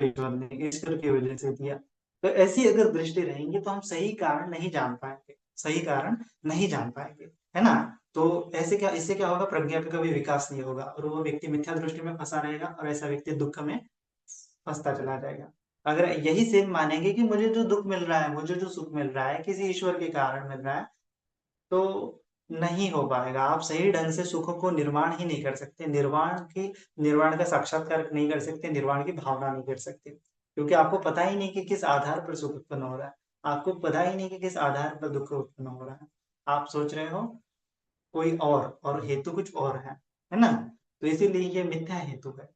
ईश्वर ने ईश्वर की वजह से दिया। तो ऐसी अगर दृष्टि रहेंगी तो हम सही कारण नहीं जान पाएंगे, सही कारण नहीं जान पाएंगे, है ना। तो ऐसे क्या, इससे क्या होगा, प्रज्ञा का कभी विकास नहीं होगा और वो व्यक्ति मिथ्या दृष्टि में फंसा रहेगा और ऐसा व्यक्ति दुख में फंसता चला जाएगा। अगर यही सेम मानेंगे कि मुझे जो दुख मिल रहा है, मुझे जो सुख मिल रहा है किसी ईश्वर के कारण मिल रहा है, तो नहीं हो पाएगा। आप सही ढंग से सुख को निर्माण ही नहीं कर सकते, निर्वाण का साक्षात्कार नहीं कर सकते, निर्वाण की भावना नहीं कर सकते, क्योंकि आपको पता ही नहीं कि किस आधार पर सुख उत्पन्न हो रहा है। आपको पता ही नहीं कि किस आधार पर दुख उत्पन्न हो रहा है। आप सोच रहे हो कोई और हेतु कुछ और है ना। तो इसीलिए ये मिथ्या हेतु है।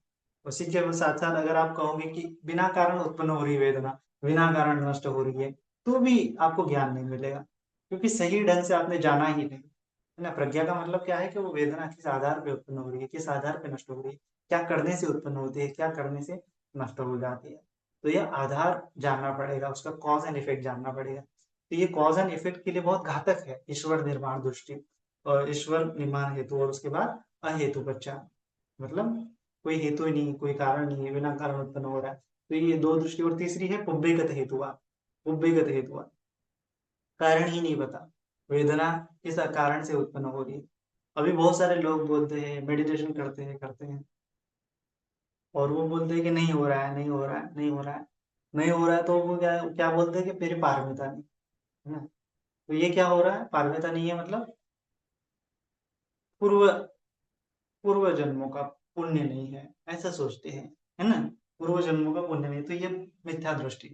उसी के साथ साथ अगर आप कहोगे कि बिना कारण उत्पन्न हो रही वेदना, बिना कारण नष्ट हो रही है, तो भी आपको ज्ञान नहीं मिलेगा, क्योंकि सही ढंग से आपने जाना ही नहीं, है ना। प्रज्ञा का मतलब क्या है कि वो वेदना किस आधार पे उत्पन्न हो रही है, किस आधार पे नष्ट हो रही है, क्या करने से उत्पन्न होती है, क्या करने से नष्ट हो जाती है। तो यह आधार जानना पड़ेगा, उसका कॉज एंड इफेक्ट जानना पड़ेगा। तो ये कॉज एंड इफेक्ट के लिए बहुत घातक है ईश्वर निर्माण दृष्टि, और ईश्वर निर्माण हेतु और उसके बाद अहेतु पश्चात, मतलब कोई हेतु ही नहीं, कोई कारण नहीं है, बिना कारण उत्पन्न हो रहा है। तो ये दो दृष्टि। और तीसरी है पुब्बेगत हेतुआ। पुब्बेगत हेतुआ, कारण ही नहीं पता, वेदना किस कारण से उत्पन्न हो रही है। अभी बहुत सारे लोग बोलते हैं, मेडिटेशन करते हैं और वो बोलते हैं कि नहीं हो रहा है, नहीं हो रहा है, नहीं हो रहा है, नहीं हो रहा है। तो वो क्या क्या बोलते हैं कि मेरी पारमिता नहीं, है ना। तो ये क्या हो रहा है, पारमिता नहीं है मतलब पूर्व पूर्व जन्मों का पुण्य नहीं है, ऐसा सोचते हैं, है ना। पूर्व जन्मों का पुण्य नहीं, तो ये मिथ्या दृष्टि,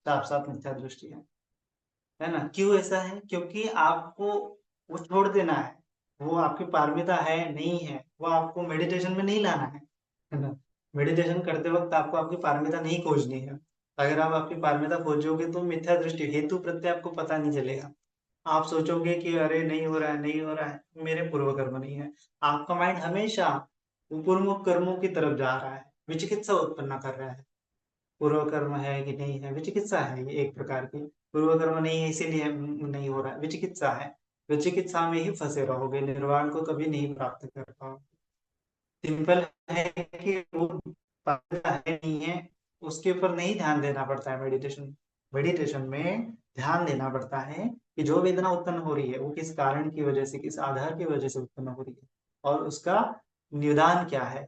साफ साफ मिथ्या दृष्टि है ना। क्यों ऐसा है? क्योंकि आपको वो छोड़ देना है, वो आपकी पारमिता है नहीं है, वो आपको मेडिटेशन में नहीं लाना है ना। मेडिटेशन करते वक्त आपको आपकी पारमिता नहीं खोजनी है। अगर आप आपकी पारमिता खोजोगे तो मिथ्या दृष्टि, हेतु प्रत्यय आपको पता नहीं चलेगा। आप सोचोगे कि अरे नहीं हो रहा है, नहीं हो रहा है, मेरे पूर्व कर्म नहीं है। आपका माइंड हमेशा पूर्व कर्मों की तरफ जा रहा है, विचिकित्सा उत्पन्न कर रहा है। पूर्व कर्म है कि नहीं है, विचिकित्सा है ये एक प्रकार की। पूर्व कर्म नहीं है इसीलिए नहीं हो रहा है, विचिकित्सा है। विचिकित्सा में ही फंसे रहोगे, निर्वाण को कभी नहीं प्राप्त कर पाओगे। सिंपल है कि वो पात्रता है नहीं है, उसके ऊपर नहीं ध्यान देना पड़ता है। मेडिटेशन मेडिटेशन में ध्यान देना पड़ता है कि जो वेदना उत्पन्न हो रही है वो किस कारण की वजह से, किस आधार की वजह से उत्पन्न हो रही है, और उसका निदान क्या है।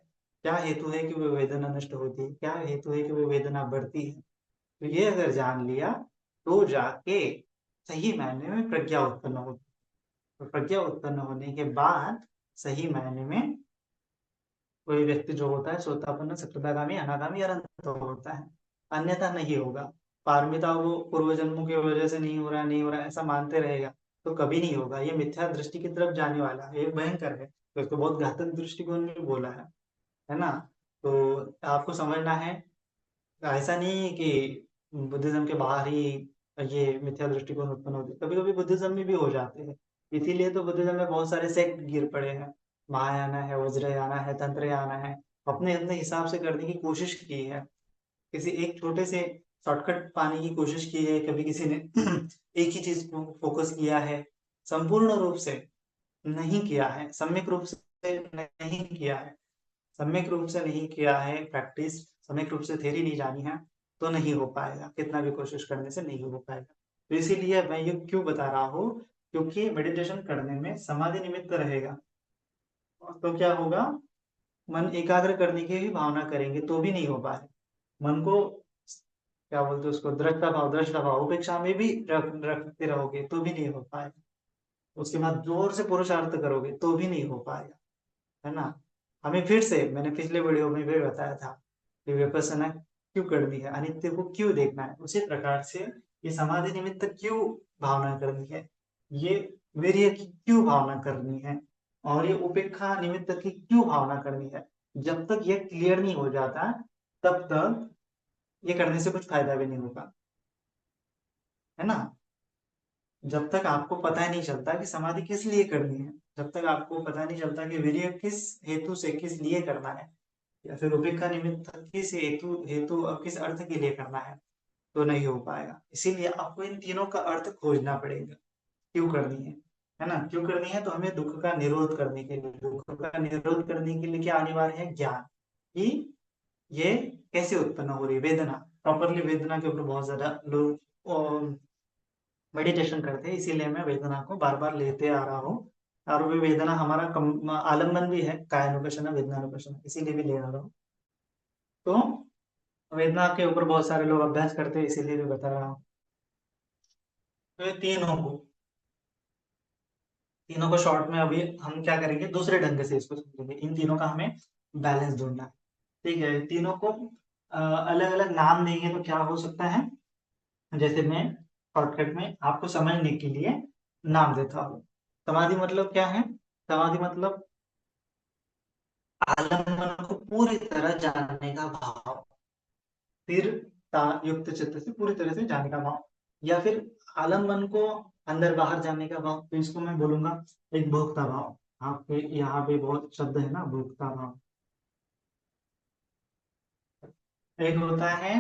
क्या हेतु है कि वो वेदना नष्ट होती है, क्या हेतु है कि वो वेदना बढ़ती है। तो ये अगर जान लिया तो जाके सही मायने में प्रज्ञा उत्पन्न होती है। तो प्रज्ञा उत्पन्न होने के बाद सही मायने में कोई व्यक्ति जो होता है सोतापन्न, सकृदागामी, अनागामी या अनंत होता है, अन्यथा नहीं होगा। पारमिता वो पूर्व जन्मों की वजह से नहीं हो रहा है, नहीं हो रहा है ऐसा मानते रहेगा तो कभी नहीं होगा। ये मिथ्या दृष्टि की तरफ जाने वाला है, ये भयंकर है, तो इसको बहुत घातक दृष्टिकोण में बोला है ना। तो आपको समझना है, ऐसा नहीं है कि बुद्धिज्म के बाहर ही ये मिथ्या दृष्टिकोण उत्पन्न होते, कभी कभी बुद्धिज्म में भी हो जाते हैं। इसीलिए तो बुद्धिज्म में बहुत सारे सेक्ट गिर पड़े हैं। महायाना है, वज्रयाना है, तंत्रयाना है, अपने अपने हिसाब से करने की कोशिश की है। किसी एक छोटे से शॉर्टकट पाने की कोशिश की है, कभी किसी ने एक ही चीज को फोकस किया है संपूर्ण रूप से, नहीं किया है, सम्यक रूप से नहीं किया है, सम्यक रूप से नहीं किया है प्रैक्टिस, सम्यक रूप से थ्योरी नहीं जानी है, तो नहीं हो पाएगा, कितना भी कोशिश करने से नहीं हो पाएगा। तो इसीलिए मैं ये क्यों बता रहा हूँ, क्योंकि मेडिटेशन करने में समाधि निमित्त रहेगा, तो क्या होगा, मन एकाग्र करने की भी भावना करेंगे तो भी नहीं हो पाए, मन को क्या बोलते हैं उसको, दृष्टा भाव उपेक्षा में भी रखते रहोगे तो भी नहीं हो पाएगा, उसके बाद जोर से पुरुषार्थ करोगे तो भी नहीं हो पाएगा, है ना। हमें फिर से, मैंने पिछले वीडियो में भी बताया था कि विपස්සना क्यों करनी है, अनित्य को क्यों देखना है, उसी प्रकार से ये समाधि निमित्त क्यों भावना करनी है, ये वीर्य की क्यों भावना करनी है, और ये उपेक्षा निमित्त की क्यों भावना करनी है, जब तक ये क्लियर नहीं हो जाता तब तक ये करने से कुछ फायदा भी नहीं होगा, है ना। जब तक आपको पता नहीं चलता कि समाधि किस लिए करनी है, जब तक आपको पता नहीं चलता कि वीर्य किस हेतु से, किस लिए करना है, या फिर उपेक्षा निमित्त किस हेतु हेतु और किस अर्थ के लिए करना है, तो नहीं हो पाएगा। इसीलिए आपको इन तीनों का अर्थ खोजना पड़ेगा, क्यों करनी है ना। क्यों करनी है, तो हमें दुख का निरोध करने के लिए, दुख का निरोध करने के लिए क्या अनिवार्य है, ज्ञान, कि ये कैसे उत्पन्न हो रही है वेदना, प्रॉपरली वेदना के ऊपर बहुत ज्यादा लोग मेडिटेशन करते हैं, इसीलिए मैं वेदना को बार बार लेते आ रहा हूँ, और वो वेदना हमारा आलम्बन भी है, कायानुपशन वेदनानुपशन, इसीलिए भी ले आ रहा हूँ। तो वेदना के ऊपर बहुत सारे लोग अभ्यास करते हैं, इसीलिए भी बता रहा हूँ। तो ये तीनों को शॉर्ट में अभी हम क्या करेंगे, दूसरे ढंग से इसको समझेंगे, इन तीनों का हमें बैलेंस ढूंढना है, ठीक है। तीनों को अलग अलग नाम देंगे तो क्या हो सकता है, जैसे मैं शॉर्टकट में आपको समझने के लिए नाम देता हूँ। समाधि मतलब क्या है, समाधि मतलब आलम्बन को पूरी तरह जानने का भाव, फिर युक्त चित्त से पूरी तरह से जानने का भाव, या फिर आलम्बन को अंदर बाहर जानने का भाव, तो इसको मैं बोलूंगा एक भोक्ता भाव। आपके यहाँ पे बहुत शब्द है ना, भोक्ता भाव। एक होता है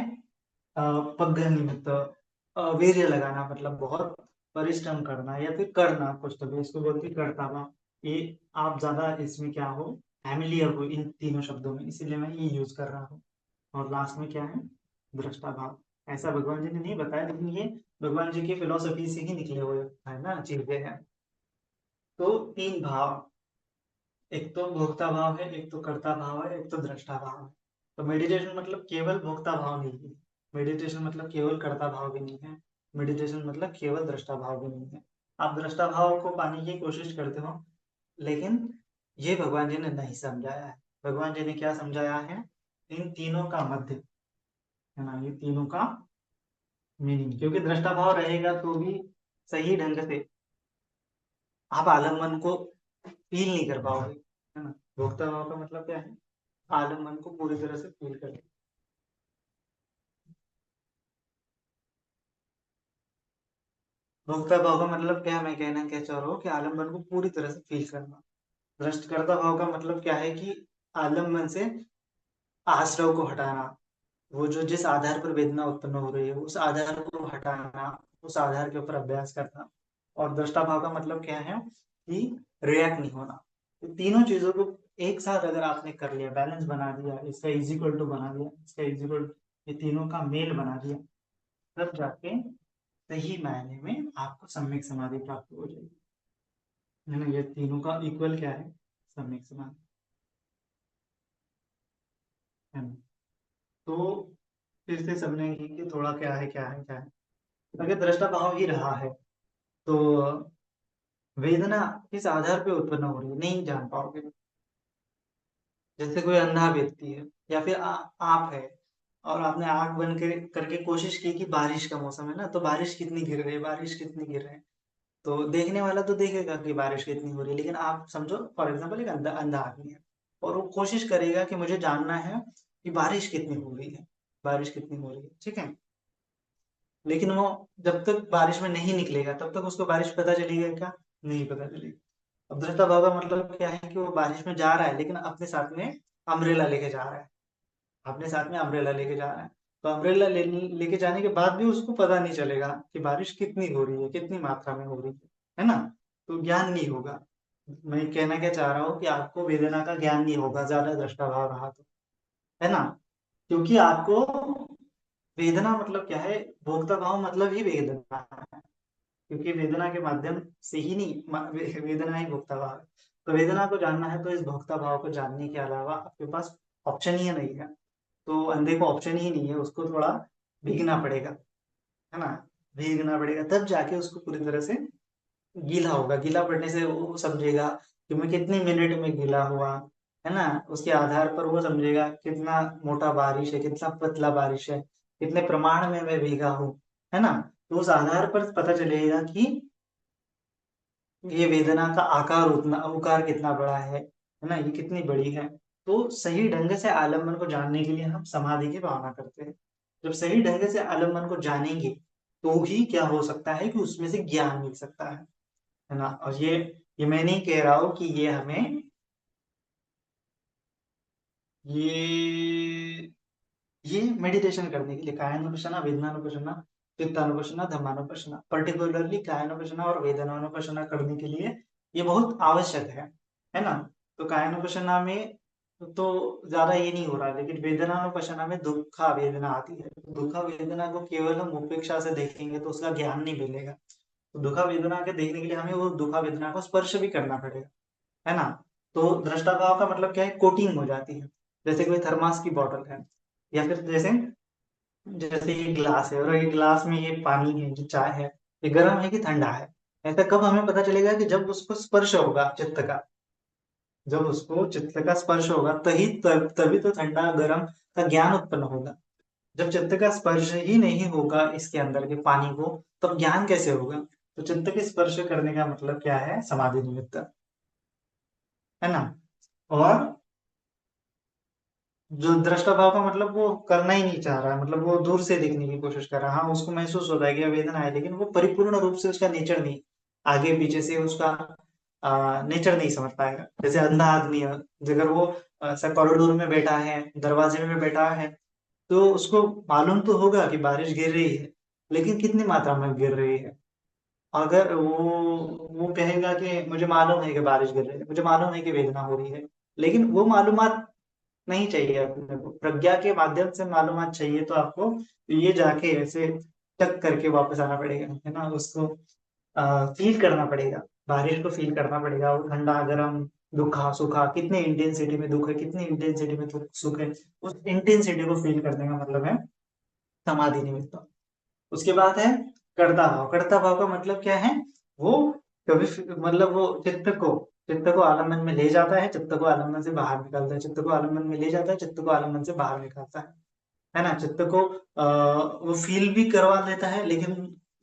पगध निमित्त, वीर्य लगाना, मतलब बहुत परिश्रम करना या फिर करना कुछ, तो भी इसको बोलते हैं कर्ता भाव। ये आप ज्यादा इसमें क्या हो, फैमिलियर हो इन तीनों शब्दों में, इसीलिए मैं ये यूज कर रहा हूँ। और लास्ट में क्या है, दृष्टा भाव। ऐसा भगवान जी ने नहीं बताया, लेकिन ये भगवान जी की फिलोसफी से ही निकले हुए है ना चीजें हैं। तो तीन भाव, एक तो भोक्ता भाव है, एक तो कर्ता भाव है, एक तो दृष्टा भाव है। तो मेडिटेशन मतलब केवल भोक्ता भाव नहीं है, मेडिटेशन मतलब केवल कर्ता भाव भी नहीं है, मेडिटेशन मतलब केवल दृष्टा भाव भी नहीं है। आप दृष्टा भाव को पाने की कोशिश करते हो, लेकिन ये भगवान जी ने नहीं समझाया है। भगवान जी ने क्या समझाया है, इन तीनों का मध्य, है ना, ये तीनों का मीनिंग, क्योंकि दृष्टा भाव रहेगा तो भी सही ढंग से आप आलम्बन को फील नहीं कर पाओगे, है ना। भोक्ता भाव का मतलब क्या है, आलम्बन को पूरी तरह से फील कर। भोक्ता भाव का मतलब क्या है, मैं कहना क्या चाह रहा हूँ कि आलम्बन को पूरी तरह से फील करना। दृष्टकर्ता भाव का मतलब क्या है कि आलम्बन से आश्रव को हटाना, वो जो जिस आधार पर वेदना उत्पन्न हो रही है उस आधार को हटाना, उस आधार के ऊपर अभ्यास करना। और दृष्टा भाव का मतलब क्या है कि रिएक्ट नहीं होना। तो तीनों चीजों को एक साथ अगर आपने कर लिया, बैलेंस बना दिया, इसका इज इक्वल टू बना दिया, इसका इज इक्वल, ये तीनों का मेल बना दिया, तब जाके सही मायने में आपको सम्यक समाधि प्राप्त हो जाएगी, है ना। ये तीनों का इक्वल क्या है, सम्यक समाधि, है ना। तो फिर से समझेंगे कि थोड़ा क्या है, क्या है, क्या है। अगर दृष्टा भाव ही रहा है तो वेदना किस आधार पे उत्पन्न हो रही है नहीं जान पाओगे। जैसे कोई अंधा व्यक्ति है, या फिर आप है, और आपने आंख बंद करके कोशिश की कि बारिश का मौसम है ना, तो बारिश कितनी गिर रही है, बारिश कितनी गिर रही है, तो देखने वाला तो देखेगा कि बारिश कितनी हो रही है, लेकिन आप समझो फॉर एग्जाम्पल एक अंधा अंधा आदमी है, और वो कोशिश करेगा कि मुझे जानना है कि बारिश कितनी हो रही है, बारिश कितनी हो रही है, ठीक है। लेकिन वो जब तक बारिश में नहीं निकलेगा तब तक उसको बारिश पता चलेगा क्या, नहीं पता चलेगी। अब दृष्टा भाव का मतलब क्या है कि वो बारिश में जा रहा है, लेकिन अपने साथ में अम्ब्रेला लेके जा रहा है, अपने साथ में अम्ब्रेला लेके जा रहा है। तो अम्ब्रेला लेके जाने के बाद भी उसको पता नहीं चलेगा कि बारिश कितनी हो रही है, कितनी मात्रा में हो रही है ना। तो ज्ञान नहीं होगा। मैं कहना क्या चाह रहा हूँ कि आपको वेदना का ज्ञान नहीं होगा ज्यादा दृष्टा भाव रहा तो, है ना। क्योंकि आपको वेदना मतलब क्या है, भोक्ता भाव मतलब ही वेदना है। क्योंकि वेदना के माध्यम से ही नहीं, वेदना ही भोक्ता भाव है। तो वेदना को जानना है तो इस भोक्ता भाव को जानने के अलावा आपके पास ऑप्शन ही नहीं है। तो अंधे को ऑप्शन ही नहीं है, उसको थोड़ा भीगना पड़ेगा, है ना। भीगना पड़ेगा तब जाके उसको पूरी तरह से गीला होगा। गीला पड़ने से वो समझेगा कि मैं कितनी मिनट में गीला हुआ, है ना। उसके आधार पर वो समझेगा कितना मोटा बारिश है, कितना पतला बारिश है, कितने प्रमाण में मैं भीगा हूँ, है ना। तो उस आधार पर पता चलेगा कि ये वेदना का आकार उतना, उकार कितना बड़ा है ना, ये कितनी बड़ी है। तो सही ढंग से आलम्बन को जानने के लिए हम समाधि की भावना करते हैं। जब सही ढंग से आलम्बन को जानेंगे तो ही क्या हो सकता है कि उसमें से ज्ञान मिल सकता है ना। और ये मैं नहीं कह रहा हूं कि ये हमें ये ये मेडिटेशन करने के लिए कायानुपश्यना, वेदनानुपश्यना, चित्तानुपश्यना, धम्मानुपश्यना, पर्टिकुलरली कायानुपश्यना और वेदनानुपश्यना करने के लिए ये बहुत आवश्यक है ना। तो कायानुपश्यना में तो ज्यादा ये नहीं हो रहा है, लेकिन वेदनानुपश्यना में दुखा वेदना आती है। दुखा वेदना को केवल हम उपेक्षा से देखेंगे तो उसका ज्ञान नहीं मिलेगा। तो दुखा वेदना के देखने के लिए हमें वो दुखा वेदना को स्पर्श भी करना पड़ेगा, है ना। तो दृष्टा भाव का मतलब क्या है, कोटिंग हो जाती है। जैसे कोई थर्मास की बॉटल है, या फिर जैसे जैसे ये ग्लास है और ये ग्लास में ये पानी है, जो चाय है, ये गर्म है कि ठंडा है। ऐसा कब हमें पता चलेगा कि जब उसको स्पर्श होगा चित्त का। जब उसको चित्त का स्पर्श होगा तभी तो ठंडा गर्म का ज्ञान उत्पन्न होगा। जब चित्त का स्पर्श ही नहीं होगा इसके अंदर के पानी को, तब ज्ञान कैसे होगा। तो चित्त के स्पर्श करने का मतलब क्या है, समाधि निमित्त, है ना। और जो दृष्टा भाव का मतलब वो करना ही नहीं चाह रहा है, मतलब वो दूर से देखने की कोशिश कर रहा है। हाँ, उसको महसूस होता है कि वेदना है, लेकिन वो परिपूर्ण रूप से उसका नेचर नहीं, आगे पीछे से उसका नेचर नहीं समझ पाएगा। जैसे अंधा आदमी है, अगर वो ऐसा कॉरिडोर में बैठा है, दरवाजे में बैठा है, तो उसको मालूम तो होगा कि बारिश गिर रही है, लेकिन कितनी मात्रा में गिर रही है। अगर वो कहेगा कि मुझे मालूम है कि बारिश गिर रही है, मुझे मालूम है कि वेदना हो रही है, लेकिन वो मालूमात नहीं चाहिए अपने को, प्रज्ञा के माध्यम से मालूमात चाहिए। तो आपको ये जाके ऐसे टक करके वापस आना पड़ेगा, है ना। उसको फील करना पड़ेगा, बारिश को फील करना पड़ेगा। वो ठंडा गर्म, दुखा सुखा, कितने इंटेंसिटी में दुख है, कितनी इंटेंसिटी में सुख है, उस इंटेंसिटी को फील करने का मतलब है समाधि निमित्त। उसके बाद है कर्ता भाव। कर्ता भाव का मतलब क्या है, वो कभी मतलब वो चित्त को आलम्बन में ले जाता है, चित्त को आलम्बन से बाहर निकालता है, चित्त को आलम्बन में ले जाता है, चित्त को आलम्बन से बाहर निकालता है ना। चित्त को वो फील भी करवा लेता है, लेकिन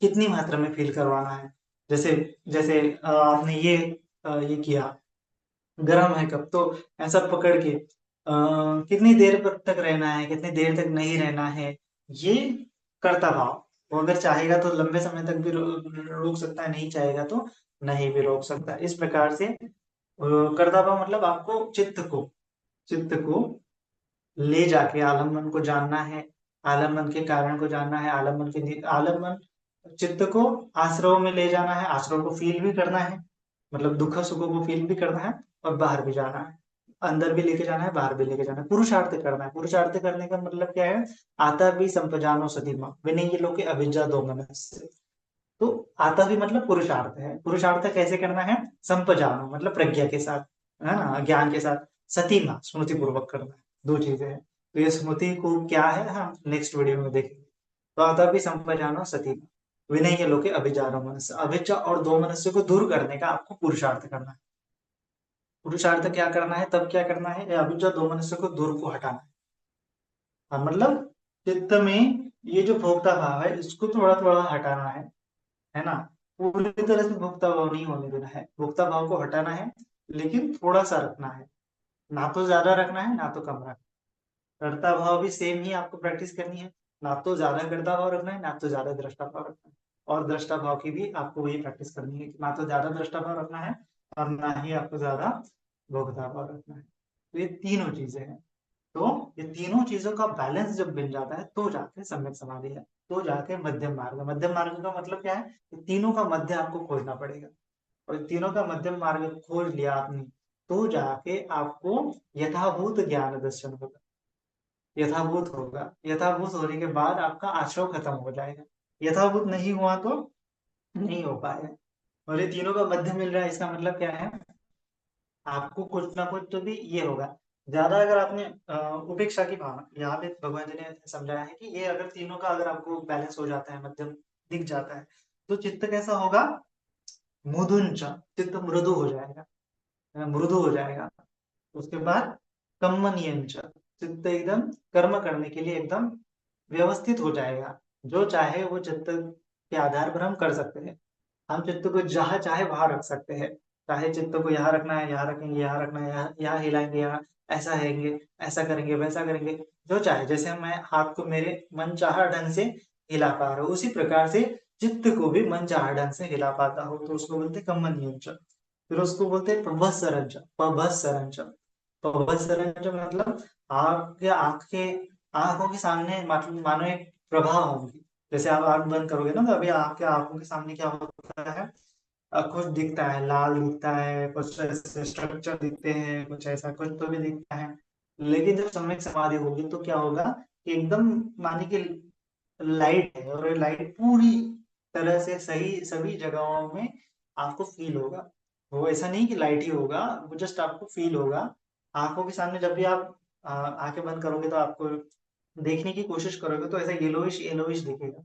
कितनी मात्रा में फील करवाना है। जैसे जैसे आपने ये किया, गर्म है कब, तो ऐसा पकड़ के कितनी देर पर तक रहना है, कितनी देर तक नहीं रहना है, ये कर्ता भाव। वो अगर चाहेगा तो लंबे समय तक भी रोक सकता है, नहीं चाहेगा तो नहीं भी रोक सकता। इस प्रकार से कर्ता भाव मतलब आपको चित्त को ले जाके आलम्बन को जानना है, आलम्बन के कारण को जानना है, आलम्बन चित्त को आश्रव में ले जाना है, आश्रव को फील भी करना है, मतलब दुख सुखों को फील भी करना है, और बाहर भी जाना है। अंदर भी लेके जाना है, बाहर भी लेके जाना है, पुरुषार्थ करना है। पुरुषार्थ करने का मतलब क्या है, आता भी संपजानो सतीमा विनयी लोके अविद्या दोमनस्य। तो आता भी मतलब पुरुषार्थ है। पुरुषार्थ कैसे करना है, संपजानो मतलब प्रज्ञा के साथ, है ना, ज्ञान के साथ, सतीमा स्मृति पूर्वक करना है। दो चीजें हैं। तो ये स्मृति को क्या है, हम नेक्स्ट वीडियो में देखेंगे। तो आता भी संपजानो सतीमा विनय के लोके अभिजानो मनस्य। अभिज्ञा और दो मनस्य को दूर करने का आपको पुरुषार्थ करना है। पुरुषार्थ क्या करना है, तब क्या करना है, अभिज्ञा दो मनस्य को दूर को हटाना है। हाँ, मतलब चित्त में ये जो भोक्ता भाव है इसको थोड़ा थोड़ा हटाना है ना। पूरी तरह से भोक्ता भाव नहीं होने देना है, भोक्ता भाव को हटाना है, लेकिन थोड़ा सा रखना है। ना तो ज्यादा रखना है, ना तो कम रखना है। कर्ता भाव भी सेम ही आपको प्रैक्टिस करनी है। ना तो ज्यादा कर्ता भाव रखना है, ना तो ज्यादा दृष्टा भाव रखना है। और दृष्टा भाव की भी आपको वही प्रैक्टिस करनी है कि ना तो ज्यादा दृष्टा भाव रखना है, और ना ही आपको ज्यादा भोक्ता भाव रखना है। तो ये तीनों चीजें हैं। तो ये तीनों चीजों का बैलेंस जब बन जाता है तो जाके सम्यक समाधि है, तो जाके मध्यम मार्ग। मध्यम मार्ग का मतलब क्या है, कि तीनों का मध्य आपको खोजना पड़ेगा। और तीनों का मध्यम मार्ग खोज लिया आपने, तो जाके आपको यथाभूत ज्ञान दर्शन होगा। यथाभूत होगा, यथाभूत होने के बाद आपका आश्रव खत्म हो जाएगा। यथाभूत नहीं हुआ तो नहीं हो पाएगा। और ये तीनों का मध्य मिल रहा है, इसका मतलब क्या है, आपको कुछ ना कुछ तो भी ये होगा। ज्यादा अगर आपने उपेक्षा की भावना, यहाँ पे भगवान जी ने समझाया है कि ये अगर तीनों का अगर आपको बैलेंस हो जाता है, मध्यम दिख जाता है, तो चित्त कैसा होगा, मुदुंच, चित्त मृदु हो जाएगा, मृदु हो जाएगा। उसके बाद कम्मनियंच, चित्त एकदम कर्म करने के लिए एकदम व्यवस्थित हो जाएगा। जो चाहे वो चित्त के आधार पर हम कर सकते हैं। हम चित्त को जहां चाहे वहां रख सकते हैं। चाहे चित्त को यहाँ रखना है यहाँ रखेंगे, यहाँ रखना है यहाँ यहाँ हिलाएंगे, यहाँ ऐसा हैंगे, ऐसा करेंगे, वैसा करेंगे, जो चाहे। जैसे मैं हाथ को मेरे मन चाहा ढंग से हिला पा रहा हूँ, उसी प्रकार से चित्त को भी मन चाहा ढंग से हिला पाता हो, तो उसको बोलते कम्मनियंच। फिर उसको बोलते हैं पभस्सरंच। पभस्सरंच, पभस्सरंच मतलब आपके आंखों के सामने मानो एक प्रभा होगी। जैसे आप आंख बंद करोगे ना, तो अभी आपके आंखों के सामने क्या होता है, कुछ दिखता है, लाल दिखता है, कुछ ऐसे स्ट्रक्चर दिखते हैं, कुछ ऐसा कुछ तो भी दिखता है। लेकिन जब सम्यक समाधि होगी तो क्या होगा कि एकदम माने कि लाइट है, और लाइट पूरी तरह से सही सभी जगहों में आपको फील होगा। वो ऐसा नहीं कि लाइट ही होगा, वो जस्ट आपको फील होगा। आंखों के सामने जब भी आप आंखें बंद करोगे तो आपको देखने की कोशिश करोगे तो ऐसा येलोइश येलोइश दिखेगा,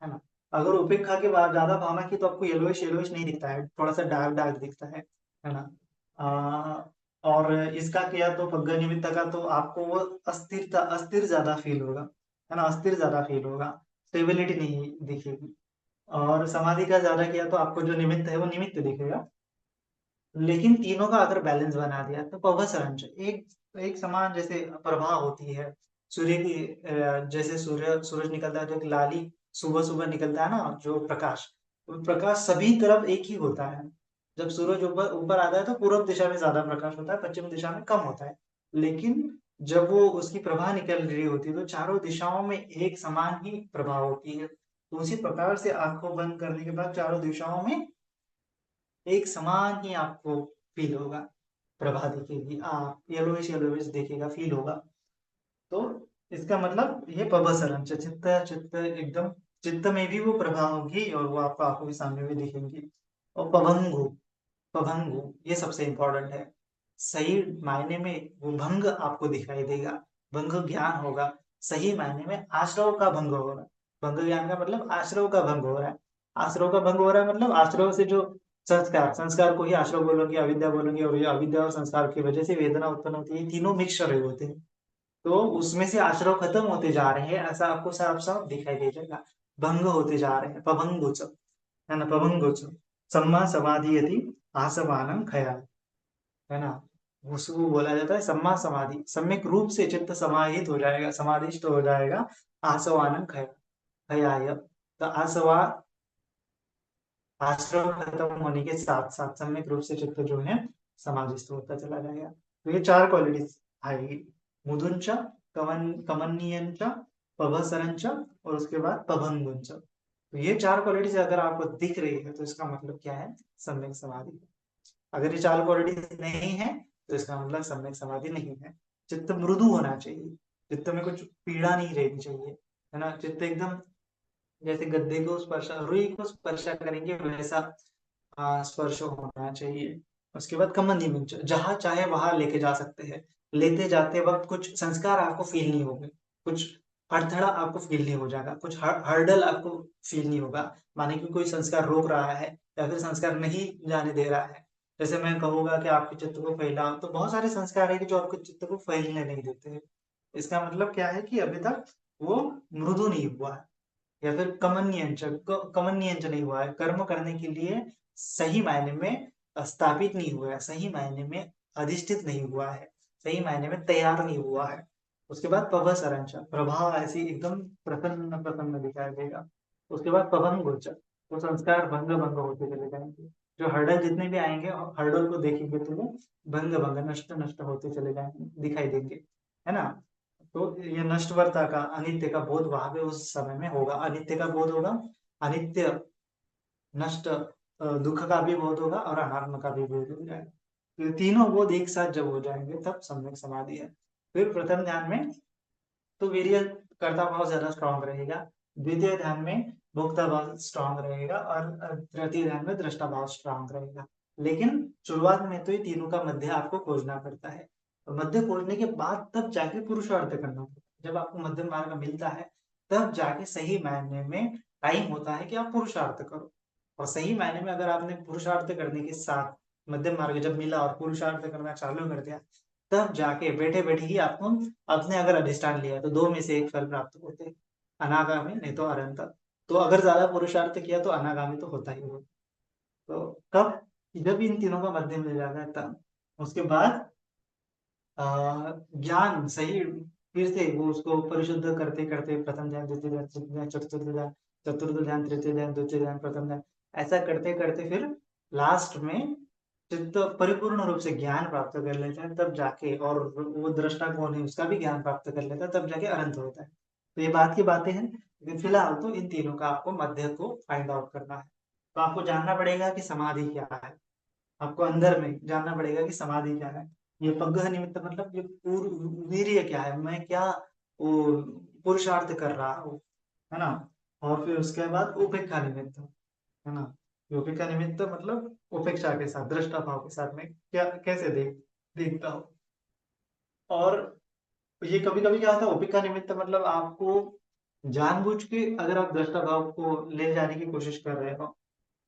है ना। अगर उपेक्षा के बाद ज्यादा भावना की तो आपको येलोइश येलोइश नहीं दिखता है, थोड़ा सा डार्क डार्क दिखता है ना। और इसका किया तो पग्ग निमित्त का तो आपको वो अस्थिरता, अस्थिर ज्यादा फील होगा, है ना, अस्थिर ज्यादा फील होगा, स्टेबिलिटी नहीं दिखेगी। और समाधि का ज्यादा किया तो आपको जो निमित्त है वो निमित्त दिखेगा। लेकिन तीनों का अगर बैलेंस बना दिया तो पवसरंज, एक एक समान जैसे प्रभा होती है सूर्य की, जैसे सूरज निकलता है तो एक लाली सुबह सुबह निकलता है ना, जो प्रकाश, वो प्रकाश सभी तरफ एक ही होता है। जब सूरज ऊपर ऊपर आता है तो पूर्व दिशा में ज्यादा प्रकाश होता है, पश्चिम दिशा में कम होता है। लेकिन जब वो उसकी प्रभा निकल रही होती है तो चारों दिशाओं में एक समान ही प्रभा होती है। तो उसी प्रकार से आंखों बंद करने के बाद चारों दिशाओं में एक समान ही आपको फील होगा, प्रभा दिखेगी, आप येलोइश येलोइश देखेगा, फील होगा। तो इसका मतलब ये पबसरम चित्त, चित्त एकदम, चित्त में भी वो प्रभा होगी और वो आपको आंखों के सामने भी दिखेंगी। और पभंगु, पभंगु ये सबसे इंपॉर्टेंट है। सही मायने में वो भंग आपको दिखाई देगा, भंग ज्ञान होगा। सही मायने में आश्रव का भंग हो रहा है। भंग ज्ञान का मतलब आश्रव का भंग हो रहा है। आश्रव का भंग हो रहा है मतलब आश्रव से जो संस्कार, संस्कार को ही आश्रव बोलोगे, अविद्या बोलोगे, और ये अविद्या और संस्कार की वजह से वेदना उत्पन्न होती है, तीनों मिक्सचर होते हैं। तो उसमें से आश्रव खत्म होते जा रहे हैं, ऐसा आपको साफ साफ दिखाई दे जाएगा। भंग होते जा रहे हैं, पभंगुच, है ना, पभंगुच। सम्मा समाधि यदि आसवानम खया, है ना, उसको बोला जाता है सम्मा समाधि। सम्यक रूप से चित्त समाहित हो जाएगा, समाधिष्ट हो जाएगा, आसवानम खया, खयाय। तो आसवा, आश्रव खत्म होने के साथ साथ सम्यक रूप से चित्त जो है समाधिस्थ होता चला जाएगा। तो ये चार क्वालिटीज आएगी, मुदुंच, कमनीयंच, पभसरंच, और उसके बाद पभंगुंच। तो ये चार क्वालिटीज अगर आपको दिख रही है तो इसका मतलब क्या है, सम्यक समाधि। अगर ये चार क्वालिटीज नहीं है तो इसका मतलब सम्यक समाधि नहीं है। चित्त मृदु होना चाहिए, चित्त में कुछ पीड़ा नहीं रहनी चाहिए, है ना। चित्त एकदम जैसे गद्दे को स्पर्श, रुई को स्पर्श करेंगे वैसा स्पर्श होना चाहिए। उसके बाद कमन इमेज, जहां चाहे वहां लेके जा सकते हैं। लेते जाते वक्त कुछ संस्कार आपको फील नहीं होंगे, कुछ हड़थड़ा आपको फील नहीं हो जाएगा, कुछ हर्डल आपको फील नहीं होगा। माने कि कोई संस्कार रोक रहा है या फिर संस्कार नहीं जाने दे रहा है। जैसे मैं कहूंगा कि आपके चित्त को फैलाओ, तो बहुत सारे संस्कार है कि जो आपके चित्त को फैलने नहीं देते हैं। इसका मतलब क्या है कि अभी तक वो मृदु नहीं हुआ है, या फिर कमन्यंच नहीं हुआ है, कर्म करने के लिए सही मायने में स्थापित नहीं हुआ है, सही मायने में अधिष्ठित नहीं हुआ है, सही मायने में तैयार नहीं हुआ है। उसके बाद पवसरंच, प्रभाव ऐसी एकदम प्रसन्न प्रसन्न दिखाई देगा। उसके बाद पभंग गोचर, तो संस्कार भंग भंग होते चले जाएंगे। जो हर्डल जितने भी आएंगे, हर्डल को देखेंगे तो वो भंग भंग नष्ट नष्ट होते चले जाएंगे, दिखाई देंगे, है ना। तो ये नष्टवर्ता का, अनित्य का बोध वहां पे उस समय में होगा, अनित्य का बोध होगा, अनित्य, नष्ट, दुख का भी बोध होगा और अनात्म का भी बोध हो जाएगा। तो ये तीनों बोध एक साथ जब हो जाएंगे तब सम्यक समाधि है। फिर प्रथम ध्यान में तो वीर्य कर्ता भाव ज्यादा स्ट्रांग रहेगा, द्वितीय ध्यान में भोक्ता भाव स्ट्रांग रहेगा और तृतीय ध्यान में दृष्टा भाव स्ट्रांग रहेगा। लेकिन शुरुआत में तो ये तीनों का मध्य आपको खोजना पड़ता है, और मध्य खोजने के बाद तब जाके पुरुषार्थ करना पड़ता है। जब आपको मध्यम मार्ग मिलता है तब जाके सही मायने में टाइम होता है कि आप पुरुषार्थ करो। और सही मायने में अगर आपने पुरुषार्थ करने के साथ मध्यम मार्ग जब मिला और पुरुषार्थ करना चालू कर दिया, तब जाके बैठे बैठे ही आपको आपने अगर अधिष्ठान लिया तो दो में से एक फल प्राप्त होते हैं, अनागामी नहीं तो अनंत। तो अगर ज्यादा पुरुषार्थ किया तो अनागामी तो होता ही होगा। तो कब, जब इन तीनों का मध्य मिल जाता है तब उसके बाद ज्ञान सही फिर से वो उसको परिशुद्ध करते करते प्रथम ध्यान, द्वितीय ध्यान, तृतीय ध्यान, चतुर्थ ध्यान, चतुर्थ ध्यान, तृतीय ध्यान, द्वितीय ध्यान, प्रथम ध्यान, ऐसा करते करते फिर लास्ट में चित्त परिपूर्ण रूप से ज्ञान प्राप्त कर लेता है तब जाके, और वो दृष्टा कौन है उसका भी ज्ञान प्राप्त कर लेता है तब जाके अनंत होता है। तो ये बात की बातें हैं, लेकिन फिलहाल तो इन तीनों का आपको मध्य को फाइंड आउट करना है। तो आपको जानना पड़ेगा कि समाधि क्या है, आपको अंदर में जानना पड़ेगा कि समाधि क्या है। ये पग्गह निमित्त मतलब ये पूर्व वीर्य क्या है, मैं क्या वो पुरुषार्थ कर रहा हूँ, है ना। और फिर उसके बाद उपेक्षा निमित्त, है ना। उपेक्षा निमित्त मतलब उपेक्षा के साथ, दृष्टा भाव के साथ में क्या कैसे देखता हूँ। और ये कभी कभी क्या होता है, उपेक्षा निमित्त मतलब आपको जानबूझ के अगर आप दृष्टा भाव को ले जाने की कोशिश कर रहे हो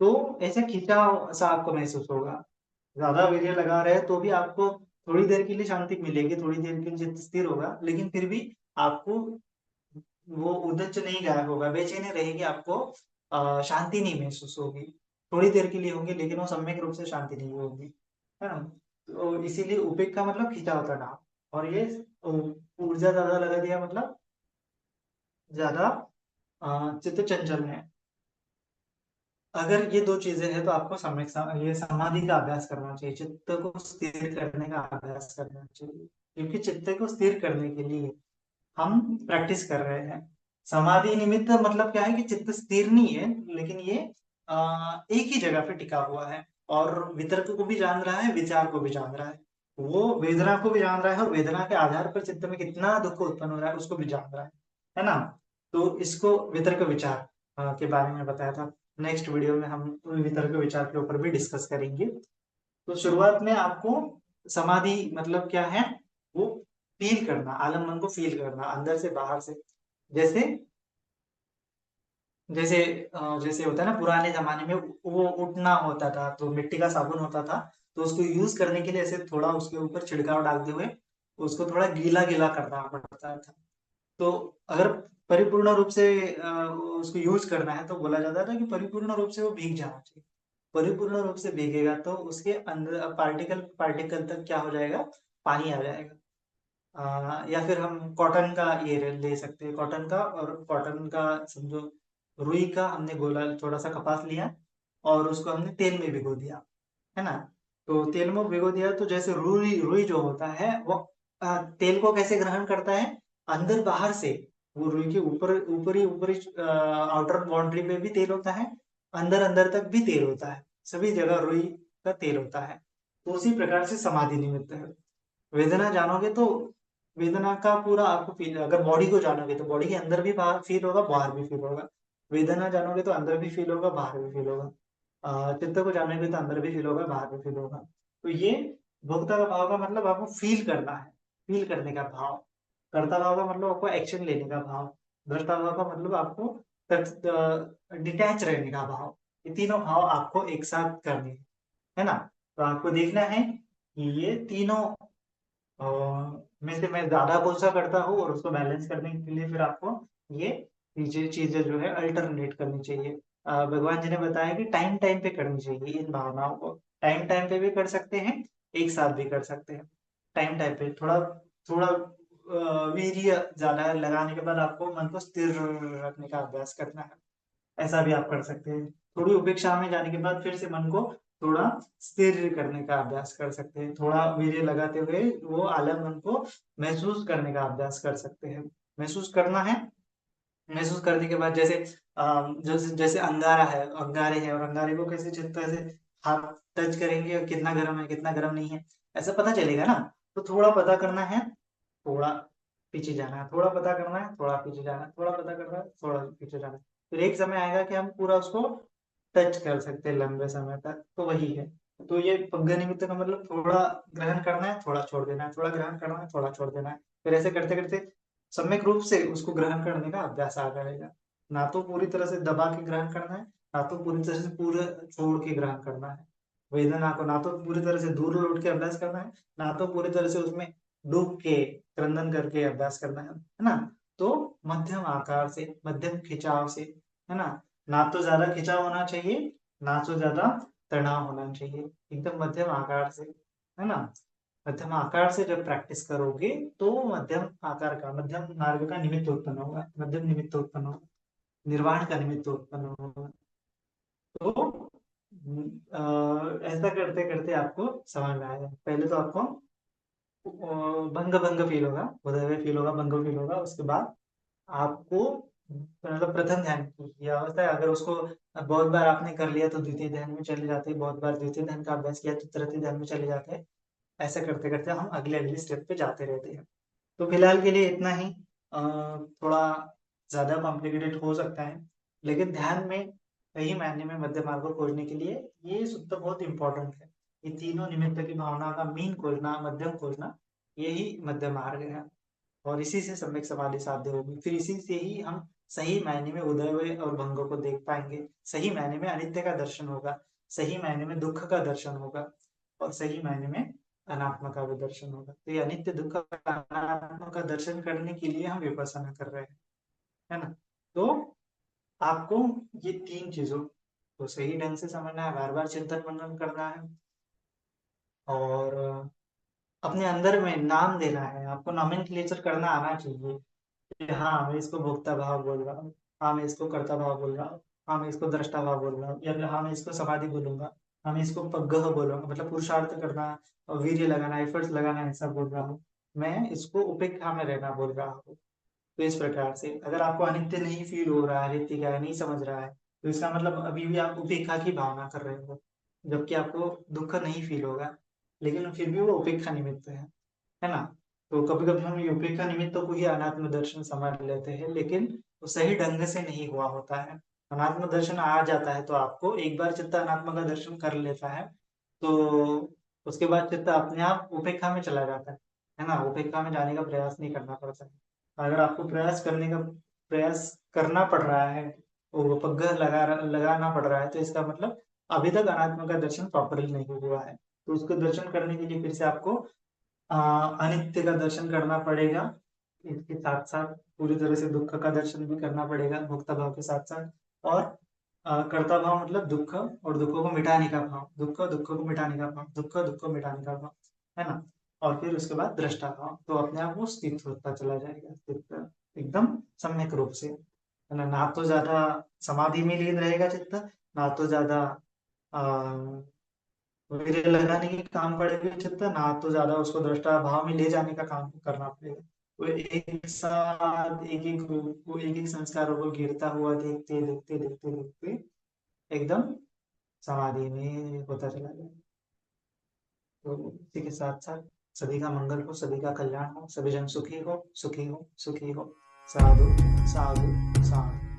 तो ऐसे खिंचाव सा आपको महसूस होगा। ज्यादा वीर्य लगा रहे हैं तो भी आपको थोड़ी देर के लिए शांति मिलेगी, थोड़ी देर के लिए चित्त स्थिर होगा, लेकिन फिर भी आपको वो उद्देश्य नहीं गायब होगा, बेचैनी रहेगी, आपको शांति नहीं महसूस होगी। थोड़ी देर के लिए होगी लेकिन वो सम्यक रूप से शांति नहीं होगी, है ना। तो इसीलिए उपेक्षा मतलब खिंचाव तनाव, और ये ऊर्जा ज्यादा लगा दिया मतलब ज्यादा चित्त चंचल है। अगर ये दो चीजें हैं तो आपको ये समाधि का अभ्यास करना चाहिए, चित्त को स्थिर करने का अभ्यास करना चाहिए, क्योंकि चित्त को स्थिर करने के लिए हम प्रैक्टिस कर रहे हैं। समाधि निमित्त मतलब क्या है कि चित्त स्थिर नहीं है, लेकिन ये एक ही जगह पे टिका हुआ है और वितर्क को भी जान रहा है, विचार को भी जान रहा है, वो वेदना को भी जान रहा है और वेदना के आधार पर चित्त में कितना दुख उत्पन्न हो रहा है उसको भी जान रहा है ना। तो इसको वितर्क विचार के बारे में बताया था। नेक्स्ट वीडियो में हम वितर्क विचार के ऊपर भी डिस्कस करेंगे। तो शुरुआत में आपको समाधि मतलब क्या है, वो फील करना, आलम मन को फील करना अंदर से बाहर से। जैसे जैसे जैसे होता है ना, पुराने जमाने में वो उठना होता था तो मिट्टी का साबुन होता था, तो उसको यूज करने के लिए ऐसे थोड़ा उसके ऊपर छिड़काव डालते हुए उसको थोड़ा गीला गीला करना पड़ता था। तो अगर परिपूर्ण रूप से उसको यूज करना है तो बोला जाता था कि परिपूर्ण रूप से वो भीग जाना चाहिए। परिपूर्ण रूप से भीगेगा तो उसके अंदर पार्टिकल पार्टिकल तक क्या हो जाएगा, पानी आ जाएगा। या फिर हम कॉटन का ये ले सकते हैं, कॉटन का, और कॉटन का समझो रुई का हमने गोला थोड़ा सा कपास लिया और उसको हमने तेल में भिगो दिया, है ना। तो तेल में भिगो दिया तो जैसे रुई रुई जो होता है वो तेल को कैसे ग्रहण करता है, अंदर बाहर से। वो रुई के ऊपर ऊपरी ऊपरी आउटर बाउंड्री पे भी तेल होता है, अंदर अंदर तक भी तेल होता है, सभी जगह रुई का तेल होता है। तो उसी प्रकार से समाधि निमित्त है। वेदना जानोगे तो वेदना का पूरा आपको फील, अगर बॉडी को जानोगे तो बॉडी के अंदर भी बाहर फील होगा, बाहर भी फील होगा। वेदना जानोगे तो अंदर भी फील होगा, बाहर भी फील होगा। चित्त को जानोगे तो अंदर भी फील होगा, बाहर भी फील होगा। तो ये भोक्ता का भाव का मतलब आपको फील करना है, फील करने का भाव। कर्ता भाव का मतलब आपको एक्शन लेने का भाव। दृष्टा भाव का मतलब आपको डिटैच रहने का भाव। ये तीनों भाव आपको एक साथ करने हैं, है ना। तो आपको देखना है कि ये तीनों में से मैं ज्यादा कौन सा करता हूँ, और उसको बैलेंस करने के लिए फिर आपको ये चीजें चीजें जो है अल्टरनेट करनी चाहिए। भगवान जी ने बताया कि टाइम टाइम पे करनी चाहिए इन भावनाओं को। टाइम टाइम पे भी कर सकते हैं, एक साथ भी कर सकते हैं। टाइम टाइम पे थोड़ा थोड़ा वीर्य ज्यादा लगाने के बाद आपको मन को स्थिर रखने का अभ्यास करना है, ऐसा भी आप कर सकते हैं। थोड़ी उपेक्षा में जाने के बाद फिर से मन को थोड़ा स्थिर करने का अभ्यास कर सकते हैं, थोड़ा वीर्य लगाते हुए वो आलम मन को महसूस करने का अभ्यास कर सकते हैं। महसूस करना है, महसूस करने के बाद जैसे जैसे जैसे अंगारा है, अंगारे है, और अंगारे को कैसे चित्त ऐसे हाथ टच करेंगे और कितना गर्म है कितना गर्म नहीं है, ऐसा पता चलेगा ना। तो थोड़ा पता करना है, थोड़ा पीछे जाना है, थोड़ा पता करना है, थोड़ा पीछे जाना है, थोड़ा पता करना है, थोड़ा पीछे जाना है। फिर एक समय आएगा कि हम पूरा उसको टच कर सकते हैं लंबे समय तक, तो वही है। तो ये पग्ग निमित्त का मतलब थोड़ा ग्रहण करना है, थोड़ा छोड़ देना है, थोड़ा ग्रहण करना है, थोड़ा छोड़ देना है। फिर ऐसे करते करते सम्यक रूप से उसको ग्रहण करने का अभ्यास आ जाएगा। ना तो पूरी तरह से दबा के ग्रहण करना है, ना तो पूरी तरह से पूरे छोड़ के ग्रहण करना है। वेदना को ना तो पूरी तरह से दूर लौट के अभ्यास करना है, ना तो पूरी तरह से उसमें डूब के क्रंदन करके अभ्यास करना है ना। तो मध्यम आकार से, मध्यम खिंचाव से, है ना। ना तो ज्यादा खिंचाव होना चाहिए, ना तो ज्यादा तनाव होना चाहिए, एकदम मध्यम आकार से, है ना। मध्यम आकार से जब प्रैक्टिस करोगे तो मध्यम आकार का, मध्यम मार्ग का निमित्त उत्पन्न होगा, मध्यम निमित्त उत्पन्न होगा, निर्वाण का निमित्त उत्पन्न होगा। तो ऐसा करते करते आपको समझ में आएगा। पहले तो आपको भंग भंग फील होगा, उदय हुए फील होगा, भंग फील होगा। उसके बाद आपको मतलब प्रथम ध्यान की ये अवस्था है, अगर उसको बहुत बार आपने कर लिया तो द्वितीय ध्यान में चले जाते हैं, बहुत बार द्वितीय ध्यान का अभ्यास किया तो तृतीय ध्यान में चले जाते हैं। ऐसा करते करते हम अगले अगले स्टेप पे जाते रहते हैं। तो फिलहाल के लिए इतना ही। थोड़ा ज्यादा कॉम्प्लिकेटेड हो सकता है, लेकिन ध्यान में सही मायने में मध्य मार्ग को खोजने के लिए ये सूत्र बहुत इंपॉर्टेंट है। ये तीनों निमित्त की भावना का मीन खोजना, मध्यम खोजना, यही मध्य मार्ग है। और इसी से सम्यक समाधि साध्य होगी। फिर इसी से ही हम सही मायने में उदय हुए और भंगों को देख पाएंगे, सही मायने में अनित्य का दर्शन होगा, सही मायने में दुख का दर्शन होगा, और सही मायने में अनात्मा का भी दर्शन होगा। तो ये अनित्य दुख अनात्मा का दर्शन करने के लिए हम विपස්සना कर रहे हैं, है ना। तो आपको ये तीन चीजों को सही ढंग से समझना है, बार बार चिंतन मनन करना है, और अपने अंदर में नाम देना है। आपको नॉमेनक्लेचर करना आना चाहिए कि हाँ मैं इसको भोक्ता भाव बोल रहा हूँ, हाँ मैं इसको कर्ता भाव बोल रहा हूँ, हाँ मैं इसको दृष्टा भाव बोल रहा हूँ, या फिर हाँ मैं इसको समाधि बोलूंगा, हाँ मैं इसको पग्गह बोलूंगा, मतलब पुरुषार्थ करना और वीर्य लगाना, एफर्ट्स लगाना, ऐसा बोल रहा हूँ। मैं इसको उपेक्षा में रहना बोल रहा हूँ। तो इस प्रकार से अगर आपको अनित्य नहीं फील हो रहा है, नित्य क्या है नहीं समझ रहा है, तो इसका मतलब अभी भी आप उपेक्षा की भावना कर रहे हो, जबकि आपको दुख नहीं फील होगा, लेकिन फिर भी वो उपेक्षा निमित्त है ना। तो कभी कभी हम उपेक्षा निमित्त को ही अनात्म दर्शन समझ लेते हैं, लेकिन वो सही ढंग से नहीं हुआ होता है। अनात्म दर्शन आ जाता है तो आपको एक बार चित्त अनात्मा का दर्शन कर लेता है, तो उसके बाद चित्त अपने आप उपेक्षा में चला जाता है ना। उपेक्षा में जाने का प्रयास नहीं करना पड़ता है। अगर आपको प्रयास करना पड़ रहा है, वो पग्गा लगाना पड़ रहा है, तो इसका मतलब अभी तक अनात्मा का दर्शन प्रॉपरली नहीं हुआ है। तो उसको दर्शन करने के लिए फिर से आपको अनित्य का दर्शन करना पड़ेगा। इसके साथ साथ पूरी तरह से दुख का दर्शन भी करना पड़ेगा मुक्त भाव के साथ साथ। और कर्ता भाव मतलब दुख और दुखों को मिटाने का भाव, दुख दुख को मिटाने का भाव, दुख दुख को मिटाने का भाव, है ना। और फिर उसके बाद दृष्टा भाव, तो अपने आप वो स्थित होता चला जाएगा, स्थित एकदम सम्यक रूप से, है ना। ना तो ज्यादा समाधि में लीन रहेगा चित्त, ना तो ज्यादा वीर्य लगाने की काम पड़ेगा चित्त, ना तो ज्यादा उसको दृष्टा भाव में ले जाने का काम करना पड़ेगा। वो एक साथ एक एक रूप को, एक एक संस्कारों को गिरता हुआ देखते देखते देखते देखते एकदम समाधि में होता चला जाए। तो इसी के साथ साथ सभी का मंगल हो, सभी का कल्याण हो, सभी जन सुखी हो, सुखी हो, सुखी हो। साधु साधु साधु।